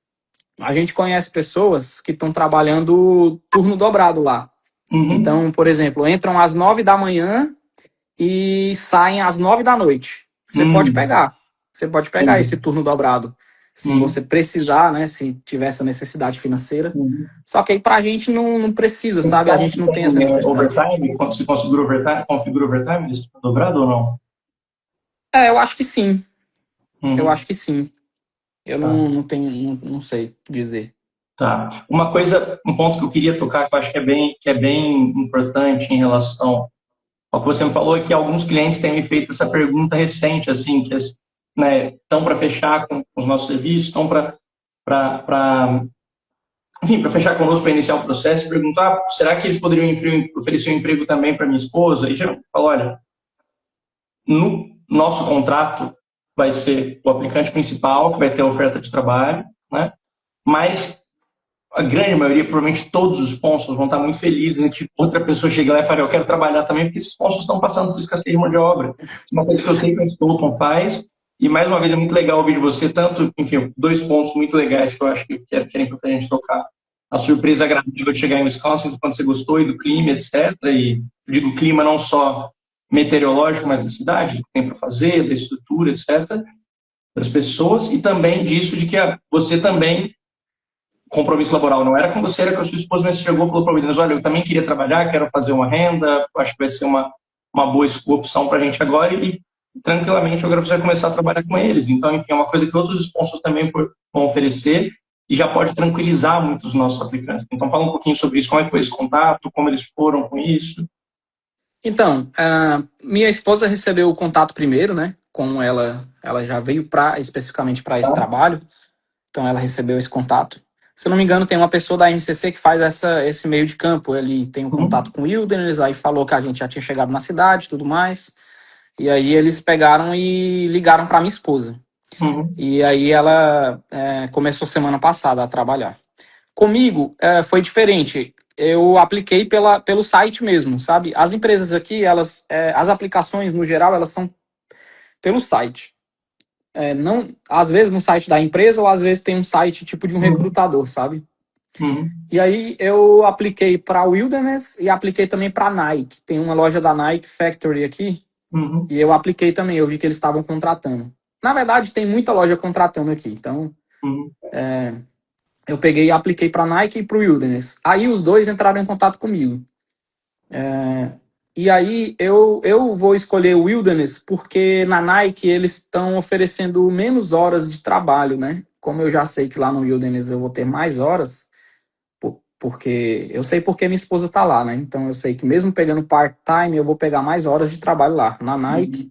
Speaker 2: A gente conhece pessoas que estão trabalhando turno dobrado lá.
Speaker 1: Uhum.
Speaker 2: Então, por exemplo, entram às 9 da manhã e saem às 9 da noite.
Speaker 1: Uhum.
Speaker 2: Você pode pegar esse
Speaker 1: Entendi.
Speaker 2: turno dobrado, se você
Speaker 1: Uhum.
Speaker 2: precisar, né? Se tiver essa necessidade financeira.
Speaker 1: Uhum.
Speaker 2: Só que aí pra gente não precisa, sabe? A
Speaker 1: Então,
Speaker 2: gente não tem essa
Speaker 1: tem
Speaker 2: necessidade.
Speaker 1: overtime? Quando se configura overtime, eles dobrado ou não?
Speaker 2: Eu acho que sim. Eu acho
Speaker 1: Uhum.
Speaker 2: que sim. Eu
Speaker 1: Tá.
Speaker 2: não tenho, não sei dizer.
Speaker 1: Tá. Uma coisa, um ponto que eu queria tocar, que eu acho que é bem importante em relação ao que você me falou, é que alguns clientes têm me feito essa pergunta recente, assim, que né, estão para fechar com os nossos serviços, estão enfim, para fechar conosco, para iniciar o processo, perguntar, será que eles poderiam oferecer um emprego também para minha esposa? E já falou, olha, no nosso contrato vai ser o aplicante principal, que vai ter a oferta de trabalho, né? Mas a grande maioria, provavelmente todos os sponsors vão estar muito felizes em que outra pessoa chegue lá e fale, eu quero trabalhar também, porque esses sponsors estão passando por escassez de mão de obra. Isso é uma coisa que eu sei que a Stoughton faz, e mais uma vez é muito legal ouvir de você, tanto, enfim, dois pontos muito legais que eu acho que é importante a gente tocar. A surpresa agradável de chegar em Wisconsin, quando você gostou, e do clima, etc. E eu digo clima não só meteorológico, mas da cidade, do que tem para fazer, da estrutura, etc., das pessoas, e também disso de que você também compromisso laboral não era com você, era com a sua esposa, mas você chegou e falou para o Williams, olha, eu também queria trabalhar, quero fazer uma renda, acho que vai ser uma boa opção para a gente agora e tranquilamente agora você vai começar a trabalhar com eles. Então, enfim, é uma coisa que outros sponsors também vão oferecer e já pode tranquilizar muitos dos nossos aplicantes. Então, fala um pouquinho sobre isso, como é que foi esse contato, como eles foram com isso.
Speaker 2: Então, minha esposa recebeu o contato primeiro, né? Como ela já veio especificamente para esse trabalho, então ela recebeu esse contato. Se eu não me engano, tem uma pessoa da MCC que faz esse meio de campo. Ele tem um contato com o Wilderness, aí falou que a gente já tinha chegado na cidade e tudo mais. E aí eles pegaram e ligaram para minha esposa. E aí ela começou semana passada a trabalhar. Comigo foi diferente. Eu apliquei pelo site mesmo, sabe? As empresas aqui, as aplicações no geral, elas são pelo site. Não, às vezes no site da empresa ou às vezes tem um site tipo de um recrutador, sabe? E aí eu apliquei para Wilderness e apliquei também para Nike. Tem uma loja da Nike Factory aqui e eu apliquei também. Eu vi que eles estavam contratando. Na verdade, tem muita loja contratando aqui. Então, eu peguei e apliquei para Nike e para o Wilderness. Aí os dois entraram em contato comigo. E aí eu vou escolher o Wilderness porque na Nike eles estão oferecendo menos horas de trabalho, né? Como eu já sei que lá no Wilderness eu vou ter mais horas, porque eu sei porque minha esposa tá lá, né? Então eu sei que mesmo pegando part-time eu vou pegar mais horas de trabalho lá. Na Nike,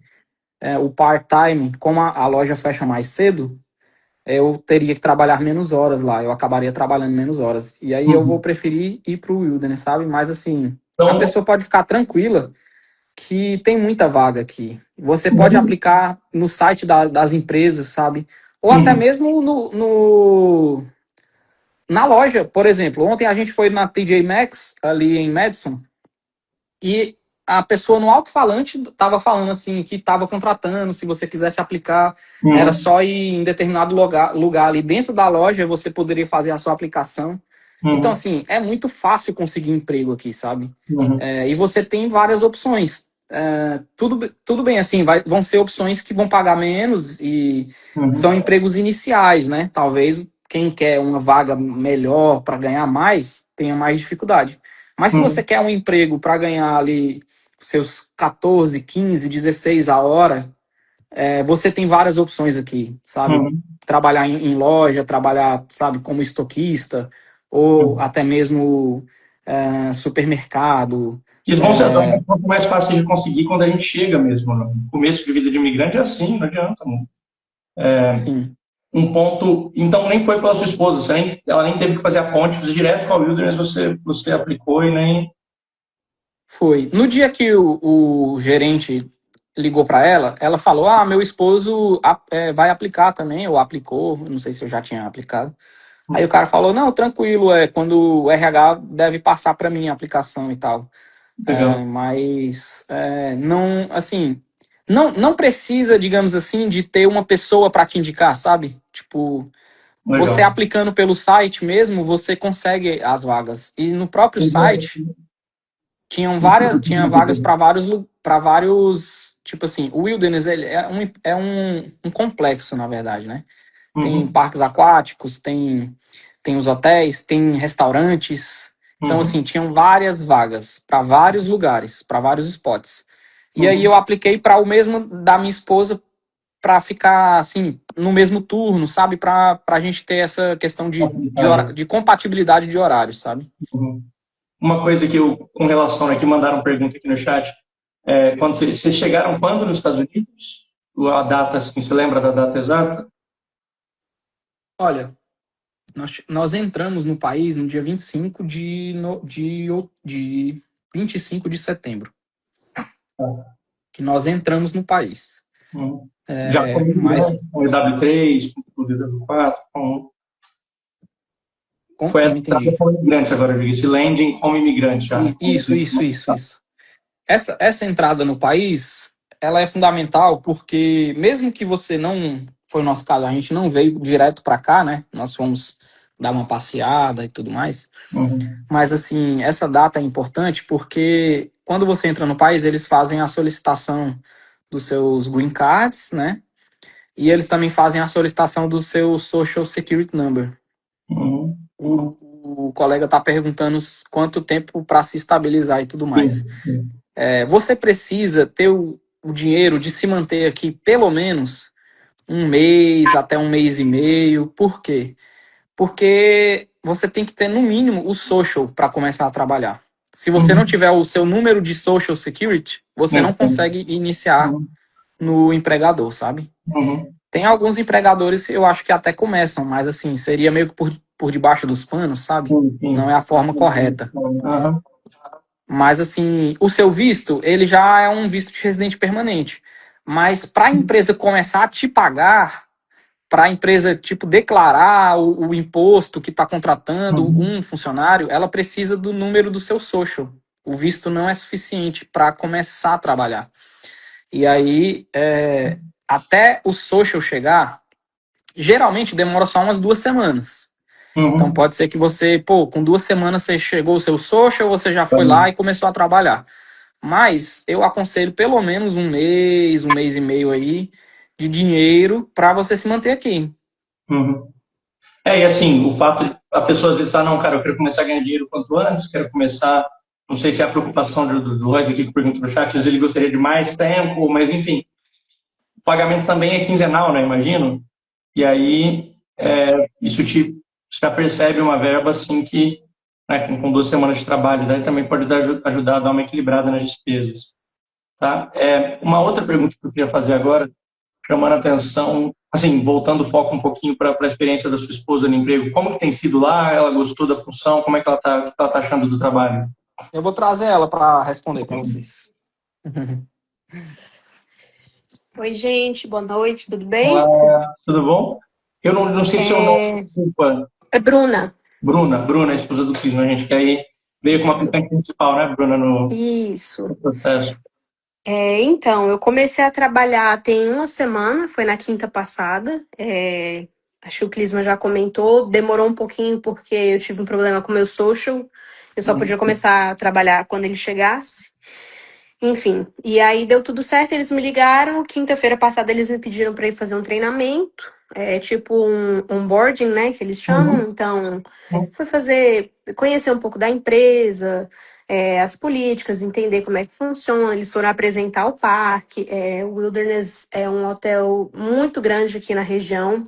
Speaker 2: o part-time, como a loja fecha mais cedo, eu teria que trabalhar menos horas lá, eu acabaria trabalhando menos horas. E aí eu vou preferir ir pro Wilderness, sabe? Mas assim, a pessoa pode ficar tranquila que tem muita vaga aqui. Você pode aplicar no site das empresas, sabe? Ou até mesmo na loja, por exemplo. Ontem a gente foi na TJ Maxx, ali em Madison, e a pessoa no alto-falante estava falando assim que estava contratando, se você quisesse aplicar, era só ir em determinado lugar ali dentro da loja, você poderia fazer a sua aplicação. Então, assim, é muito fácil conseguir emprego aqui, sabe? E você tem várias opções. Tudo bem, assim, vão ser opções que vão pagar menos e são empregos iniciais, né? Talvez quem quer uma vaga melhor para ganhar mais tenha mais dificuldade. Mas se você quer um emprego para ganhar ali seus 14, 15, 16 a hora, você tem várias opções aqui, sabe? Trabalhar em loja, trabalhar, sabe, como estoquista, ou até mesmo supermercado.
Speaker 1: Eles vão ser um pouco mais fáceis de conseguir quando a gente chega mesmo. No começo de vida de imigrante é assim, não adianta.
Speaker 2: Sim.
Speaker 1: Um ponto. Então, nem foi pela sua esposa, ela nem teve que fazer a ponte, você direto com a Wilderness, você aplicou e nem.
Speaker 2: Foi. No dia que o gerente ligou para ela falou: Ah, meu esposo vai aplicar também, ou aplicou, não sei se eu já tinha aplicado. Aí o cara falou: Não, tranquilo, quando o RH deve passar para mim a aplicação e tal. Mas não, assim, não precisa, digamos assim, de ter uma pessoa para te indicar, sabe? Tipo, você aplicando pelo site mesmo, você consegue as vagas. E no próprio site tinha vagas para vários, tipo assim, o Wilderness ele é um complexo, na verdade, né? Tem parques aquáticos, tem os hotéis, tem restaurantes. Então, assim, tinham várias vagas para vários lugares, para vários spots. E aí eu apliquei para o mesmo da minha esposa para ficar assim no mesmo turno, sabe? Para a gente ter essa questão de compatibilidade de horários, sabe?
Speaker 1: Uhum. Uma coisa que eu, com relação aqui, mandaram pergunta aqui no chat, quando vocês chegaram quando nos Estados Unidos? A data, assim, você lembra da data exata?
Speaker 2: Olha, nós entramos no país no dia 25 de 25 de setembro,
Speaker 1: Tá.
Speaker 2: que nós entramos no país.
Speaker 1: Uhum. Já com
Speaker 2: Mas
Speaker 1: imigrante, com EW3, com EW4, foi
Speaker 2: não
Speaker 1: essa data
Speaker 2: entendi.
Speaker 1: com imigrantes agora, eu digo, esse landing como imigrante já.
Speaker 2: Isso. Essa entrada no país, ela é fundamental porque mesmo que você não, foi o nosso caso, a gente não veio direto para cá, né? Nós fomos dar uma passeada e tudo mais.
Speaker 1: Uhum.
Speaker 2: Mas assim, essa data é importante porque quando você entra no país, eles fazem a solicitação dos seus green cards, né? E eles também fazem a solicitação do seu Social Security Number.
Speaker 1: Uhum.
Speaker 2: O colega está perguntando quanto tempo para se estabilizar e tudo mais.
Speaker 1: Sim, sim.
Speaker 2: Você precisa ter o dinheiro de se manter aqui pelo menos um mês até um mês e meio. Por quê? Porque você tem que ter no mínimo o social para começar a trabalhar. Se você não
Speaker 1: Uhum.
Speaker 2: tiver o seu número de Social Security, você não
Speaker 1: Entendo.
Speaker 2: consegue iniciar
Speaker 1: Uhum.
Speaker 2: no empregador, sabe?
Speaker 1: Uhum.
Speaker 2: Tem alguns empregadores que eu acho que até começam, mas assim, seria meio que por debaixo dos panos, sabe?
Speaker 1: Sim,
Speaker 2: Não é
Speaker 1: sim.
Speaker 2: a forma correta.
Speaker 1: Uhum.
Speaker 2: Mas assim, o seu visto, ele já é um visto de residente permanente. Mas para a empresa começar a te pagar, para a empresa tipo declarar o imposto que está contratando
Speaker 1: Uhum.
Speaker 2: um funcionário, ela precisa do número do seu social. O visto não é suficiente para começar a trabalhar. E aí, até o social chegar, geralmente demora só umas 2 semanas. Então
Speaker 1: Uhum.
Speaker 2: pode ser que você, com 2 semanas você chegou o seu social, você já foi lá
Speaker 1: Uhum.
Speaker 2: e começou a trabalhar. Mas eu aconselho pelo menos um mês e meio aí de dinheiro para você se manter aqui.
Speaker 1: Uhum. E assim, o fato de a pessoa às vezes falar, não, cara, eu quero começar a ganhar dinheiro quanto antes, quero começar, não sei se é a preocupação do Royce aqui que pergunta no chat, às vezes ele gostaria de mais tempo, mas enfim, o pagamento também é quinzenal, né, imagino, e aí isso você já percebe uma verba assim que, né, com 2 semanas de trabalho, daí também pode ajudar a dar uma equilibrada nas despesas, tá? Uma outra pergunta que eu queria fazer agora, chamando a atenção, assim, voltando o foco um pouquinho para a experiência da sua esposa no emprego. Como que tem sido lá? Ela gostou da função? Como é que ela está, o que ela tá achando do trabalho?
Speaker 2: Eu vou trazer ela para responder para vocês.
Speaker 3: Oi, gente, boa noite, tudo
Speaker 1: Olá,
Speaker 3: bem?
Speaker 1: tudo bom? Eu não sei se eu não, desculpa,
Speaker 3: É Bruna.
Speaker 1: Bruna, a esposa do Cris, né, gente? Que aí veio como
Speaker 3: Isso,
Speaker 1: aplicante principal, né, Bruna,
Speaker 3: isso.
Speaker 1: no processo.
Speaker 3: Então, eu comecei a trabalhar tem uma semana, foi na quinta passada. Acho que o Clisma já comentou, demorou um pouquinho porque eu tive um problema com o meu social. Eu só podia começar a trabalhar quando ele chegasse. Enfim, e aí deu tudo certo, eles me ligaram. Quinta-feira passada eles me pediram para ir fazer um treinamento, tipo um onboarding, né, que eles chamam.
Speaker 1: Uhum,
Speaker 3: Então, fui conhecer um pouco da empresa, as políticas, entender como é que funciona. Eles foram apresentar o parque. O Wilderness é um hotel muito grande aqui na região.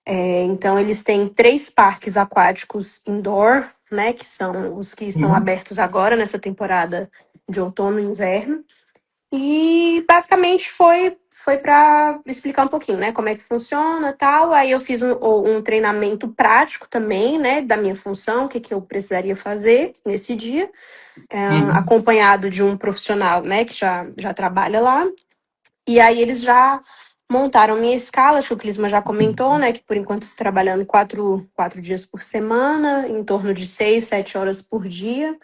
Speaker 3: Então, eles têm 3 parques aquáticos indoor, né, que são os que estão
Speaker 1: uhum,
Speaker 3: abertos agora nessa temporada de outono e inverno. E basicamente foi para explicar um pouquinho, né, como é que funciona e tal. Aí eu fiz um treinamento prático também, né, da minha função, o que, que eu precisaria fazer nesse dia,
Speaker 1: uhum,
Speaker 3: acompanhado de um profissional, né, que já trabalha lá. E aí eles já montaram minha escala, acho que o Clisma já comentou, né, que por enquanto estou trabalhando quatro dias por semana, em torno de 6, 7 horas por dia.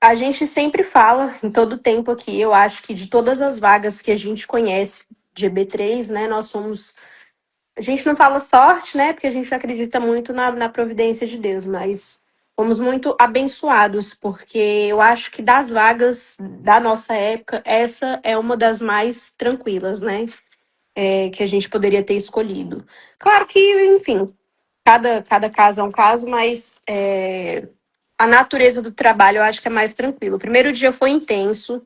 Speaker 3: A gente sempre fala, em todo tempo aqui, eu acho que de todas as vagas que a gente conhece de EB3, né, nós somos. A gente não fala sorte, né, porque a gente acredita muito na providência de Deus, mas fomos muito abençoados, porque eu acho que das vagas da nossa época, essa é uma das mais tranquilas, né, que a gente poderia ter escolhido. Claro que, enfim, cada caso é um caso, mas a natureza do trabalho eu acho que é mais tranquilo. O primeiro dia foi intenso,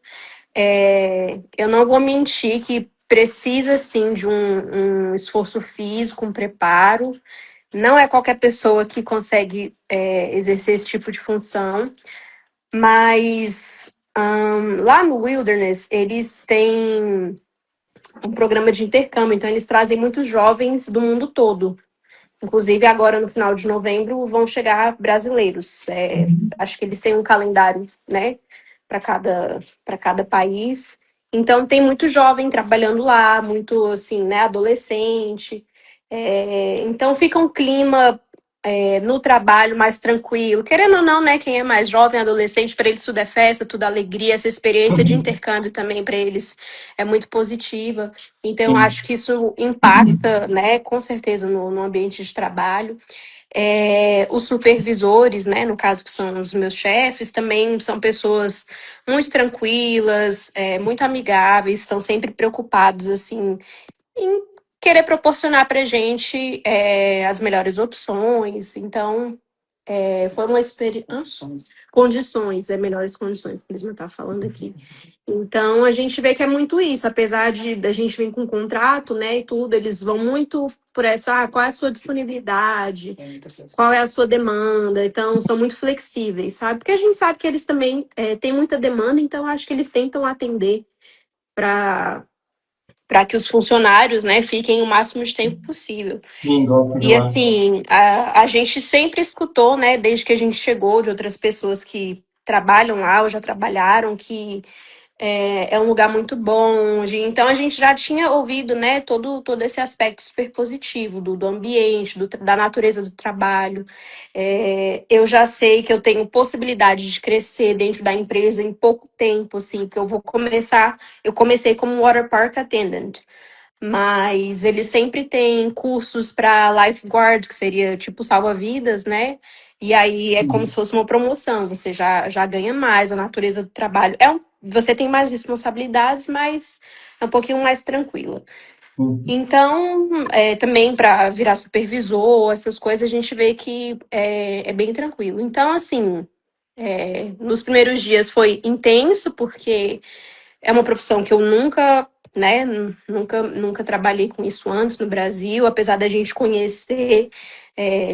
Speaker 3: Eu não vou mentir que precisa, sim, de um esforço físico, um preparo. Não é qualquer pessoa que consegue exercer esse tipo de função, mas lá no Wilderness, eles têm um programa de intercâmbio, então eles trazem muitos jovens do mundo todo. Inclusive, agora no final de novembro vão chegar brasileiros. Acho que eles têm um calendário, né, para cada país. Então, tem muito jovem trabalhando lá, muito, assim, né, adolescente. Então, fica um clima no trabalho mais tranquilo. Querendo ou não, né, quem é mais jovem, adolescente, para eles tudo é festa, tudo é alegria. Essa experiência de intercâmbio também para eles é muito positiva. Então, eu
Speaker 1: Sim.
Speaker 3: acho que isso impacta, né, com certeza, no ambiente de trabalho. Os supervisores, né, no caso que são os meus chefes, também são pessoas muito tranquilas, muito amigáveis, estão sempre preocupados assim em querer proporcionar para a gente as melhores opções. Então, foi uma experiência. Condições, melhores condições, que eles me estão falando aqui. Então, a gente vê que é muito isso, apesar de da gente vir com um contrato, né, e tudo, eles vão muito por essa, qual é a sua disponibilidade, qual é a sua demanda, então são muito flexíveis, sabe? Porque a gente sabe que eles também têm muita demanda, então acho que eles tentam atender para que os funcionários, né, fiquem o máximo de tempo possível.
Speaker 1: Sim, gosto
Speaker 3: E
Speaker 1: demais.
Speaker 3: assim, a gente sempre escutou, né, desde que a gente chegou, de outras pessoas que trabalham lá ou já trabalharam, que é um lugar muito bom. Então a gente já tinha ouvido, né, todo esse aspecto super positivo do ambiente, da natureza do trabalho. Eu já sei que eu tenho possibilidade de crescer dentro da empresa em pouco tempo, assim, que eu comecei como water park attendant. Mas eles sempre têm cursos para lifeguard, que seria tipo salva-vidas, né? E aí é como se fosse uma promoção, você já ganha mais, a natureza do trabalho. Você tem mais responsabilidades, mas é um pouquinho mais tranquila.
Speaker 1: Sim.
Speaker 3: Então, também para virar supervisor, essas coisas, a gente vê que é bem tranquilo. Então, assim, nos primeiros dias foi intenso, porque é uma profissão que eu nunca, né, nunca trabalhei com isso antes no Brasil, apesar da gente conhecer,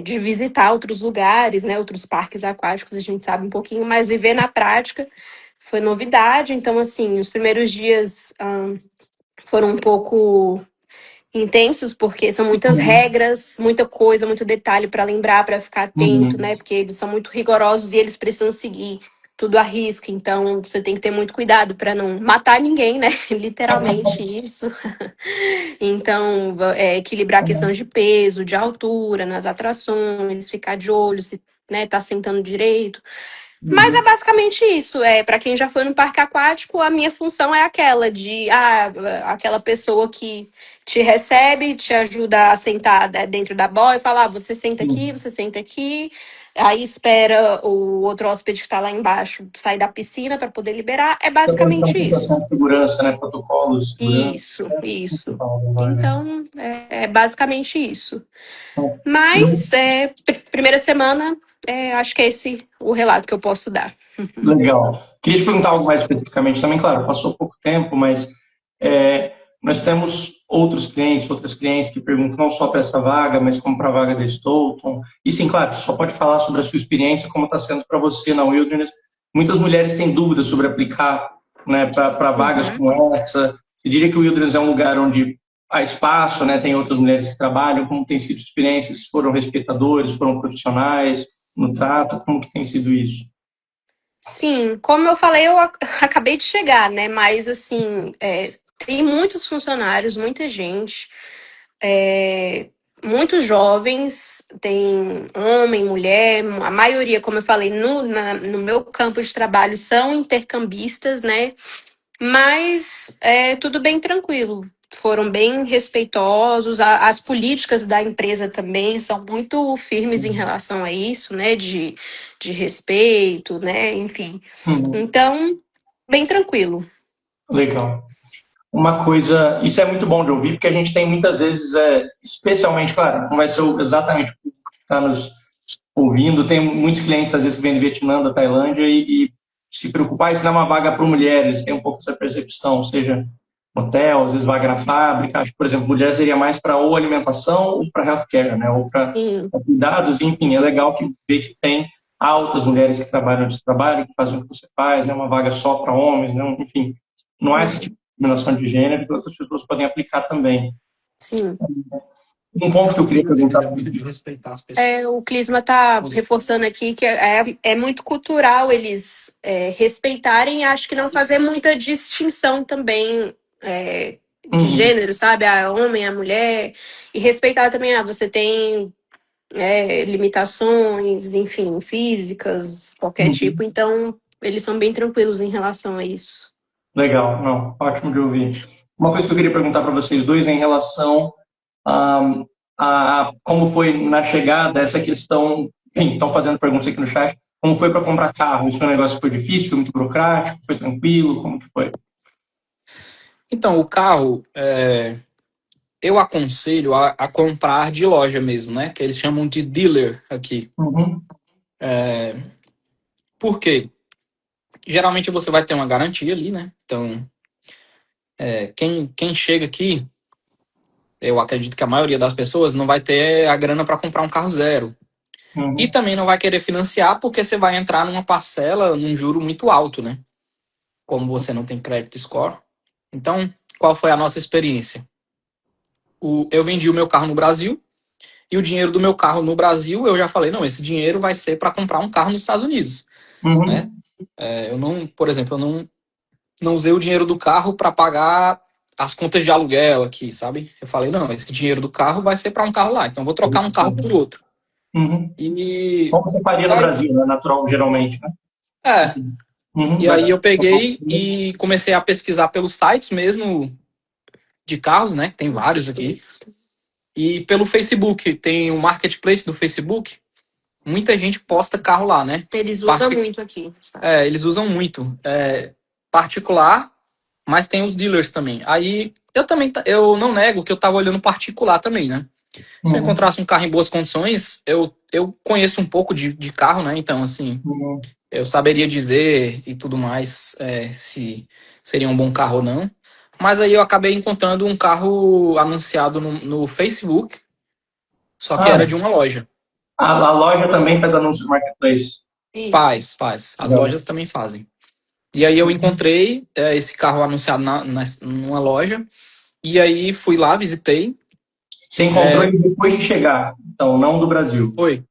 Speaker 3: de visitar outros lugares, né, outros parques aquáticos, a gente sabe um pouquinho, mas viver na prática foi novidade. Então, assim, os primeiros dias foram um pouco intensos, porque são muitas
Speaker 1: Uhum.
Speaker 3: regras, muita coisa, muito detalhe para lembrar, para ficar atento,
Speaker 1: Uhum.
Speaker 3: né? Porque eles são muito rigorosos e eles precisam seguir tudo à risca. Então, você tem que ter muito cuidado para não matar ninguém, né? Literalmente isso. Então, equilibrar questões de peso, de altura, nas atrações, ficar de olho se, né, tá sentando direito. Mas é
Speaker 1: Uhum.
Speaker 3: basicamente isso. Para quem já foi no parque aquático, a minha função é aquela de aquela pessoa que te recebe, te ajuda a sentar dentro da boia e falar,
Speaker 1: Sim.
Speaker 3: você senta aqui, aí espera o outro hóspede que está lá embaixo sair da piscina para poder liberar. É
Speaker 1: Então, tem
Speaker 3: basicamente
Speaker 1: uma situação
Speaker 3: isso.
Speaker 1: de segurança, né? Protocolos de segurança.
Speaker 3: Isso,
Speaker 1: É
Speaker 3: isso.
Speaker 1: principal do bar, né?
Speaker 3: Então, é basicamente isso.
Speaker 1: Então, eu-
Speaker 3: Mas, primeira semana, acho que é esse o relato que eu posso dar.
Speaker 1: legal. Queria te perguntar algo mais especificamente também, claro, passou pouco tempo, mas nós temos outros clientes, outras clientes que perguntam não só para essa vaga, mas como para a vaga da Stoughton. E sim, claro, só pode falar sobre a sua experiência, como está sendo para você na Wilderness. Muitas mulheres têm dúvidas sobre aplicar, né, para vagas
Speaker 3: Uhum.
Speaker 1: como essa. Você diria que o Wilderness é um lugar onde há espaço, né, tem outras mulheres que trabalham, como tem sido experiências, foram respeitadores, foram profissionais no trato, como que tem sido isso?
Speaker 3: Sim, como eu falei, eu acabei de chegar, né? Mas assim, tem muitos funcionários, muita gente, é, muitos jovens, tem homem, mulher, a maioria, como eu falei, no meu campo de trabalho são intercambistas, né? Mas tudo bem tranquilo. Foram bem respeitosos. As políticas da empresa também são muito firmes em relação a isso, né? De respeito, né? Enfim.
Speaker 1: Uhum.
Speaker 3: Então, bem tranquilo.
Speaker 1: Legal. Uma coisa, isso é muito bom de ouvir, porque a gente tem muitas vezes, especialmente, claro, não vai ser exatamente o público que está nos ouvindo, tem muitos clientes, às vezes, que vêm do Vietnã, da Tailândia, e se preocupar, se dá uma vaga para mulheres, tem um pouco essa percepção, ou seja, hotel, às vezes vaga na fábrica. Acho que, por exemplo, mulher seria mais para ou alimentação ou para healthcare, né? Ou para cuidados, enfim, é legal que ver que tem altas mulheres que trabalham onde você trabalha, que fazem o que você faz, né? Uma vaga só para homens, não, enfim, não há esse tipo de discriminação de gênero que outras pessoas podem aplicar também.
Speaker 3: Sim.
Speaker 1: Um ponto que eu queria perguntar.
Speaker 2: De respeitar as pessoas.
Speaker 3: O Clisma está reforçando aqui que é muito cultural eles respeitarem e acho que não fazer muita distinção também de gênero, sabe? A homem, a mulher. E respeitar também, você tem limitações, enfim, físicas, qualquer tipo. Então, eles são bem tranquilos em relação a isso.
Speaker 1: Legal, não, ótimo de ouvir. Uma coisa que eu queria perguntar para vocês dois é em relação a como foi na chegada essa questão, enfim, estão fazendo perguntas aqui no chat, como foi para comprar carro? Isso foi um negócio que foi difícil, foi muito burocrático, foi tranquilo, como que foi?
Speaker 2: Então, o carro, eu aconselho a comprar de loja mesmo, né? Que eles chamam de dealer aqui. Por quê? Geralmente você vai ter uma garantia ali, né? Então, quem chega aqui, eu acredito que a maioria das pessoas não vai ter a grana para comprar um carro zero. E também não vai querer financiar porque você vai entrar numa parcela, num juro muito alto, né? Como você não tem crédito score. Então, qual foi a nossa experiência? Eu vendi o meu carro no Brasil e o dinheiro do meu carro no Brasil, eu já falei, não, esse dinheiro vai ser para comprar um carro nos Estados Unidos. Né? Eu não, por exemplo, eu não usei o dinheiro do carro para pagar as contas de aluguel aqui, sabe? Eu falei, não, esse dinheiro do carro vai ser para um carro lá, então eu vou trocar um carro por outro. E
Speaker 1: como você faria no Brasil, né? Natural, geralmente, né?
Speaker 2: E aí eu peguei e comecei a pesquisar pelos sites mesmo de carros, né? Tem vários aqui. E pelo Facebook, tem o marketplace do Facebook. Muita gente posta carro lá, né?
Speaker 3: Eles usam muito aqui.
Speaker 2: Eles usam muito. Particular, mas tem os dealers também. Aí eu não nego que eu tava olhando particular também, né? Se eu encontrasse um carro em boas condições, eu conheço um pouco de carro, né? Então, assim, eu saberia dizer e tudo mais se seria um bom carro ou não. Mas aí eu acabei encontrando um carro anunciado no Facebook, só que era de uma loja.
Speaker 1: A loja também faz anúncio no Marketplace?
Speaker 2: Faz. As lojas também fazem. E aí eu encontrei esse carro anunciado numa loja, e aí fui lá, visitei.
Speaker 1: Você encontrou ele depois de chegar, então, não do Brasil?
Speaker 2: Foi.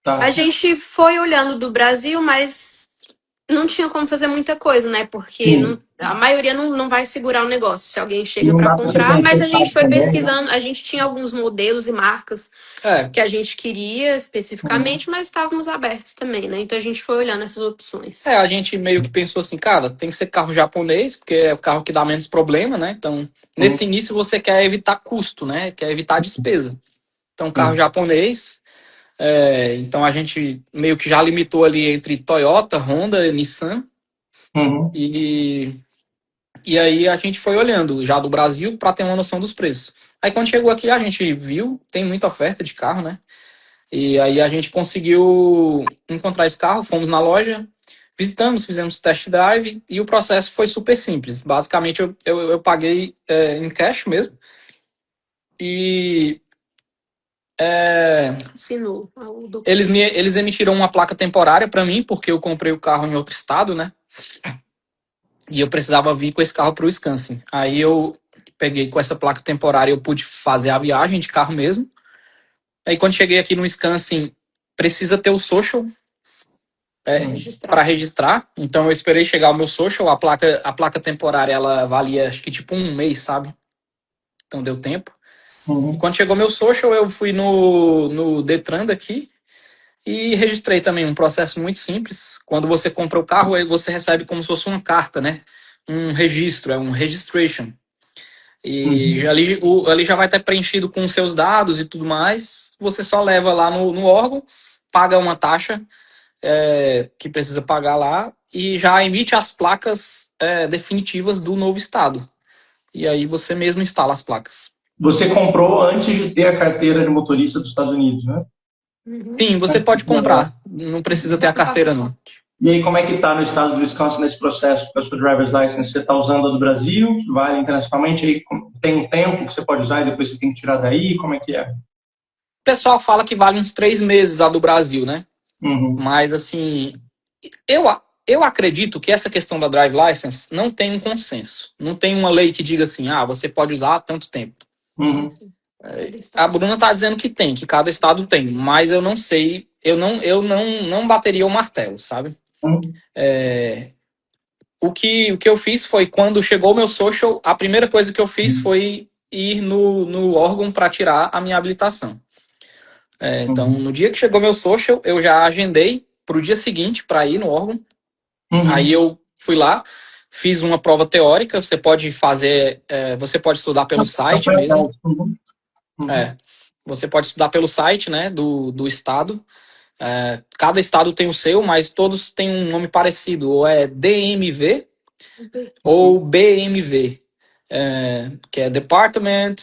Speaker 1: Tá.
Speaker 3: A gente foi olhando do Brasil, mas não tinha como fazer muita coisa, né? Porque a maioria não vai segurar o negócio se alguém chega para comprar, mas a gente foi pesquisando, a gente tinha alguns modelos e marcas que a gente queria especificamente, mas estávamos abertos também, né? Então a gente foi olhando essas opções.
Speaker 2: A gente meio que pensou assim, cara, tem que ser carro japonês, porque é o carro que dá menos problema, né? Então, nesse início você quer evitar custo, né? Quer evitar despesa. Então, carro japonês. Então a gente meio que já limitou ali entre Toyota, Honda, Nissan. E aí a gente foi olhando já do Brasil para ter uma noção dos preços. Aí quando chegou aqui a gente viu, tem muita oferta de carro, né? E aí a gente conseguiu encontrar esse carro, fomos na loja, visitamos, fizemos test drive e o processo foi super simples. Basicamente eu paguei em cash mesmo. E eles emitiram uma placa temporária para mim, porque eu comprei o carro em outro estado, né? E eu precisava vir com esse carro para o Wisconsin. Aí eu peguei com essa placa temporária, eu pude fazer a viagem de carro mesmo. Aí quando cheguei aqui no Wisconsin, precisa ter o social para registrar. Então eu esperei chegar o meu social, a placa temporária ela valia acho que tipo um mês, sabe? Então deu tempo. E quando chegou meu social, eu fui no Detran daqui e registrei também, um processo muito simples. Quando você compra o carro, aí você recebe como se fosse uma carta, né? Um registro, um registration. E ali já vai estar preenchido com seus dados e tudo mais. Você só leva lá no órgão, paga uma taxa que precisa pagar lá e já emite as placas definitivas do novo estado. E aí você mesmo instala as placas.
Speaker 1: Você comprou antes de ter a carteira de motorista dos Estados Unidos, né?
Speaker 2: Sim, você pode comprar. Não precisa ter a carteira, não.
Speaker 1: E aí, como é que está no estado do Wisconsin nesse processo com a sua driver's license? Você está usando a do Brasil, que vale internacionalmente, aí tem um tempo que você pode usar e depois você tem que tirar daí? Como é que é?
Speaker 2: O pessoal fala que vale uns 3 meses a do Brasil, né?
Speaker 1: Uhum,
Speaker 2: Mas, assim, eu, eu acredito que essa questão da drive license não tem um consenso. Não tem uma lei que diga assim, você pode usar há tanto tempo.
Speaker 1: uhum,
Speaker 2: A Bruna está dizendo que tem, que cada estado tem, mas eu não sei, eu não bateria o martelo, sabe?
Speaker 1: uhum,
Speaker 2: O que eu fiz foi, quando chegou o meu social, a primeira coisa que eu fiz foi ir no órgão para tirar a minha habilitação. Então,
Speaker 1: uhum,
Speaker 2: no dia que chegou meu social, eu já agendei para o dia seguinte para ir no órgão. Aí
Speaker 1: uhum.
Speaker 2: eu fui lá, fiz uma prova teórica. Você pode fazer, você pode estudar pelo site mesmo.
Speaker 1: Uhum, uhum,
Speaker 2: É, você pode estudar pelo site, né, do estado. Cada estado tem o seu, mas todos têm um nome parecido. Ou é DMV ou BMV, que é Department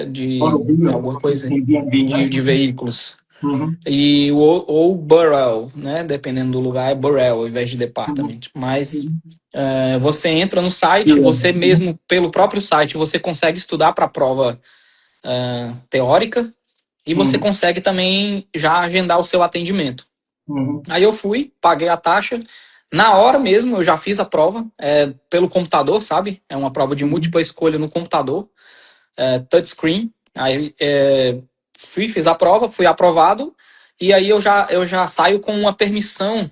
Speaker 2: de
Speaker 1: Automobile,
Speaker 2: alguma coisa
Speaker 1: Airbnb, né?
Speaker 2: de veículos.
Speaker 1: Uhum,
Speaker 2: E ou Borough, né? Dependendo do lugar, é Borough ao invés de
Speaker 1: uhum,
Speaker 2: Department. Mas
Speaker 1: uhum,
Speaker 2: você entra no site, você
Speaker 1: uhum,
Speaker 2: mesmo, pelo próprio site, você consegue estudar para a prova teórica e você
Speaker 1: uhum,
Speaker 2: consegue também já agendar o seu atendimento.
Speaker 1: uhum,
Speaker 2: Aí eu fui, paguei a taxa. Na hora mesmo, eu já fiz a prova, pelo computador, sabe? É uma prova de
Speaker 1: uhum,
Speaker 2: múltipla escolha no computador, touchscreen. Aí fiz a prova, fui aprovado, e aí eu já saio com uma permissão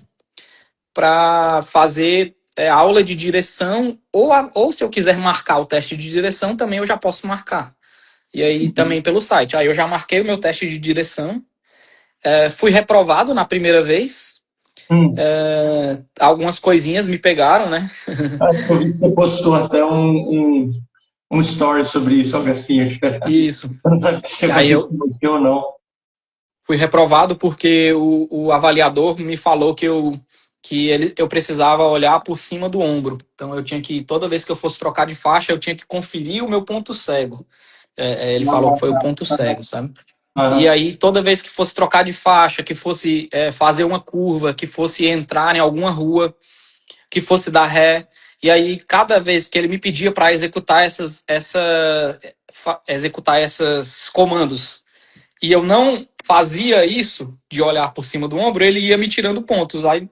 Speaker 2: para fazer aula de direção, ou se eu quiser marcar o teste de direção, também eu já posso marcar. E aí também pelo site. Aí eu já marquei o meu teste de direção, fui reprovado na primeira vez.
Speaker 1: uhum.
Speaker 2: Algumas coisinhas me pegaram, né?
Speaker 1: Acho que eu vi que você postou até um story sobre isso, algo assim. Acho que
Speaker 2: Isso.
Speaker 1: eu não sabia se tinha
Speaker 2: Aí
Speaker 1: acontecido
Speaker 2: eu
Speaker 1: com você ou não.
Speaker 2: fui reprovado porque o avaliador me falou que eu precisava olhar por cima do ombro. Então eu tinha que, toda vez que eu fosse trocar de faixa, eu tinha que conferir o meu ponto cego. Ele falou que foi o ponto cego, sabe? E
Speaker 1: Aham.
Speaker 2: aí, toda vez que fosse trocar de faixa, que fosse fazer uma curva, que fosse entrar em alguma rua, que fosse dar ré. E aí, cada vez que ele me pedia para executar esses comandos, e eu não fazia isso de olhar por cima do ombro, ele ia me tirando pontos. Aí,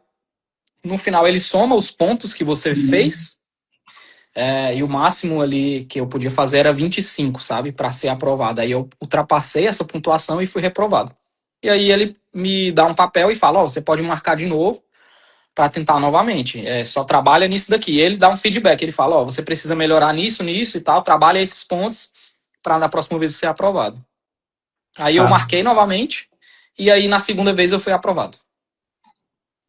Speaker 2: no final, ele soma os pontos que você
Speaker 1: Uhum.
Speaker 2: fez, e o máximo ali que eu podia fazer era 25, sabe? Para ser aprovado. Aí eu ultrapassei essa pontuação e fui reprovado. E aí ele me dá um papel e fala, você pode marcar de novo para tentar novamente. Só trabalha nisso daqui. E ele dá um feedback, ele fala, você precisa melhorar nisso, nisso e tal, trabalha esses pontos para na próxima vez você ser aprovado. Aí eu
Speaker 1: Tá.
Speaker 2: marquei novamente e aí na segunda vez eu fui aprovado.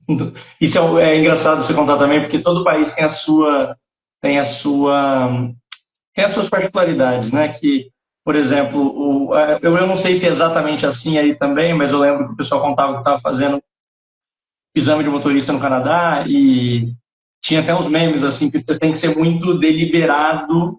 Speaker 1: Então, isso é engraçado você contar também, porque todo país tem a sua, tem as suas particularidades, né? Que, por exemplo, eu não sei se é exatamente assim aí também, mas eu lembro que o pessoal contava que estava fazendo exame de motorista no Canadá e tinha até uns memes assim que você tem que ser muito deliberado,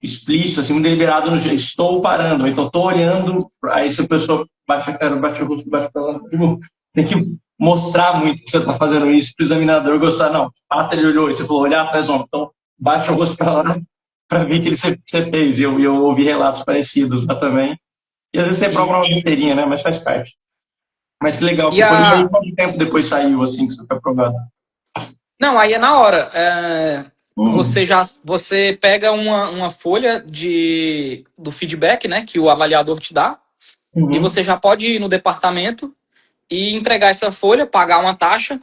Speaker 1: explícito, assim, muito deliberado no estou parando, então estou olhando, aí se a pessoa bate a cara, bate o rosto, bate para lá, tipo, tem que mostrar muito que você está fazendo isso para o examinador gostar. Não, fato ele olhou, e você falou olhar atrás, não, então bate o rosto para lá para ver que você fez. E eu ouvi relatos parecidos lá também. E às vezes você prova
Speaker 2: E,
Speaker 1: uma besteirinha, né? Mas faz parte. Mas que legal
Speaker 2: e
Speaker 1: que foi. E aí,
Speaker 2: a.
Speaker 1: quanto tempo depois saiu assim que você foi aprovado?
Speaker 2: Não, aí é na hora.
Speaker 1: Hum,
Speaker 2: Você pega uma folha do feedback, né, que o avaliador te dá, e
Speaker 1: uhum,
Speaker 2: você já pode ir no departamento e entregar essa folha, pagar uma taxa,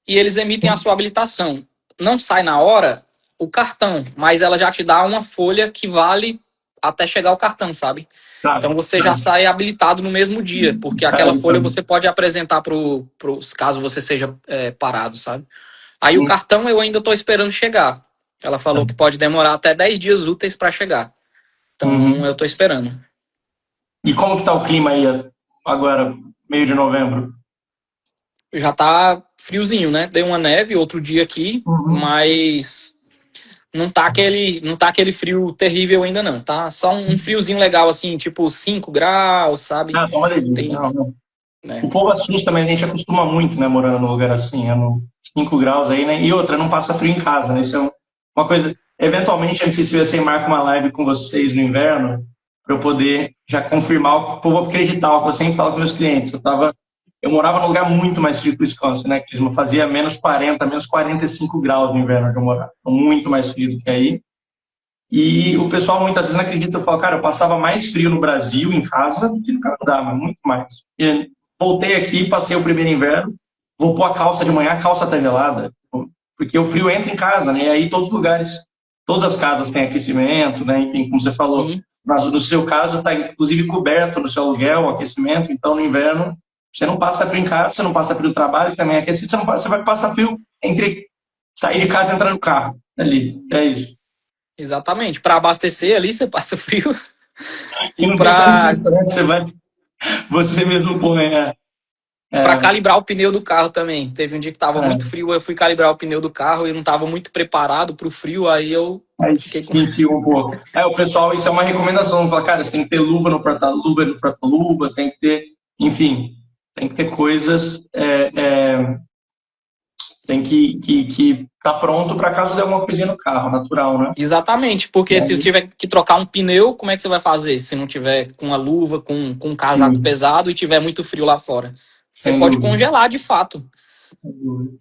Speaker 2: e eles emitem a sua habilitação. Não sai na hora o cartão, mas ela já te dá uma folha que vale até chegar o cartão, sabe?
Speaker 1: tá,
Speaker 2: Então você já sai habilitado no mesmo dia, porque
Speaker 1: tá,
Speaker 2: aquela folha
Speaker 1: então.
Speaker 2: você pode apresentar caso você seja parado, sabe? Aí o
Speaker 1: Hum.
Speaker 2: cartão eu ainda estou esperando chegar. Ela falou que pode demorar até 10 dias úteis para chegar. Então eu
Speaker 1: Uhum.
Speaker 2: estou esperando.
Speaker 1: E como que tá o clima aí agora, meio de novembro?
Speaker 2: Já tá friozinho, né? Deu uma neve outro dia aqui,
Speaker 1: Uhum.
Speaker 2: mas não tá aquele frio terrível ainda não. Tá só um friozinho legal assim, tipo 5 graus, sabe?
Speaker 1: Ah, tá uma delícia.
Speaker 2: Tem,
Speaker 1: Não, não.
Speaker 2: né?
Speaker 1: O povo assusta, mas a gente acostuma muito, né, morando num lugar assim, no 5 graus aí, né? E outra, não passa frio em casa, né? Isso é uma coisa. Eventualmente, eu não sei se você marca uma live com vocês no inverno, para eu poder já confirmar, o povo acreditar, o que eu sempre falo com meus clientes. Eu morava num lugar muito mais frio que o Wisconsin, né? Que fazia menos 40, menos 45 graus no inverno que eu morava. Então, muito mais frio do que aí. E o pessoal muitas vezes não acredita. Eu falo, cara, eu passava mais frio no Brasil, em casa, do que no Canadá, mas muito mais. E voltei aqui, passei o primeiro inverno, vou pôr a calça de manhã, a calça tá gelada, porque o frio entra em casa, né? E aí todos os lugares, todas as casas têm aquecimento, né? Enfim, como você falou,
Speaker 2: Sim,
Speaker 1: mas no seu caso está inclusive coberto no seu aluguel, o aquecimento, então no inverno você não passa frio em casa, você não passa frio no trabalho, também é aquecido, você vai passar frio entre sair de casa e entrar no carro, ali, é isso.
Speaker 2: exatamente. Para abastecer ali, você passa frio.
Speaker 1: E
Speaker 2: E
Speaker 1: não tem como
Speaker 2: para
Speaker 1: disso, né? Você mesmo põe,
Speaker 2: para
Speaker 1: é,
Speaker 2: calibrar o pneu do carro também. Teve um dia que tava muito
Speaker 1: é,
Speaker 2: frio, eu fui calibrar o pneu do carro e não tava muito preparado para o frio, aí eu
Speaker 1: aí
Speaker 2: fiquei com.
Speaker 1: sentiu um pouco. O pessoal, isso é uma recomendação, fala, cara, você tem que ter luva no porta-luva, tem que ter, enfim, tem que ter coisas, tem que tá pronto para caso de alguma coisinha no carro, natural, né?
Speaker 2: Exatamente, porque se você tiver que trocar um pneu, como é que você vai fazer se não tiver com a luva, com um casaco
Speaker 1: Sim,
Speaker 2: pesado e tiver muito frio lá fora? Você
Speaker 1: sem
Speaker 2: pode
Speaker 1: dúvida.
Speaker 2: congelar de fato.
Speaker 1: Sem dúvida.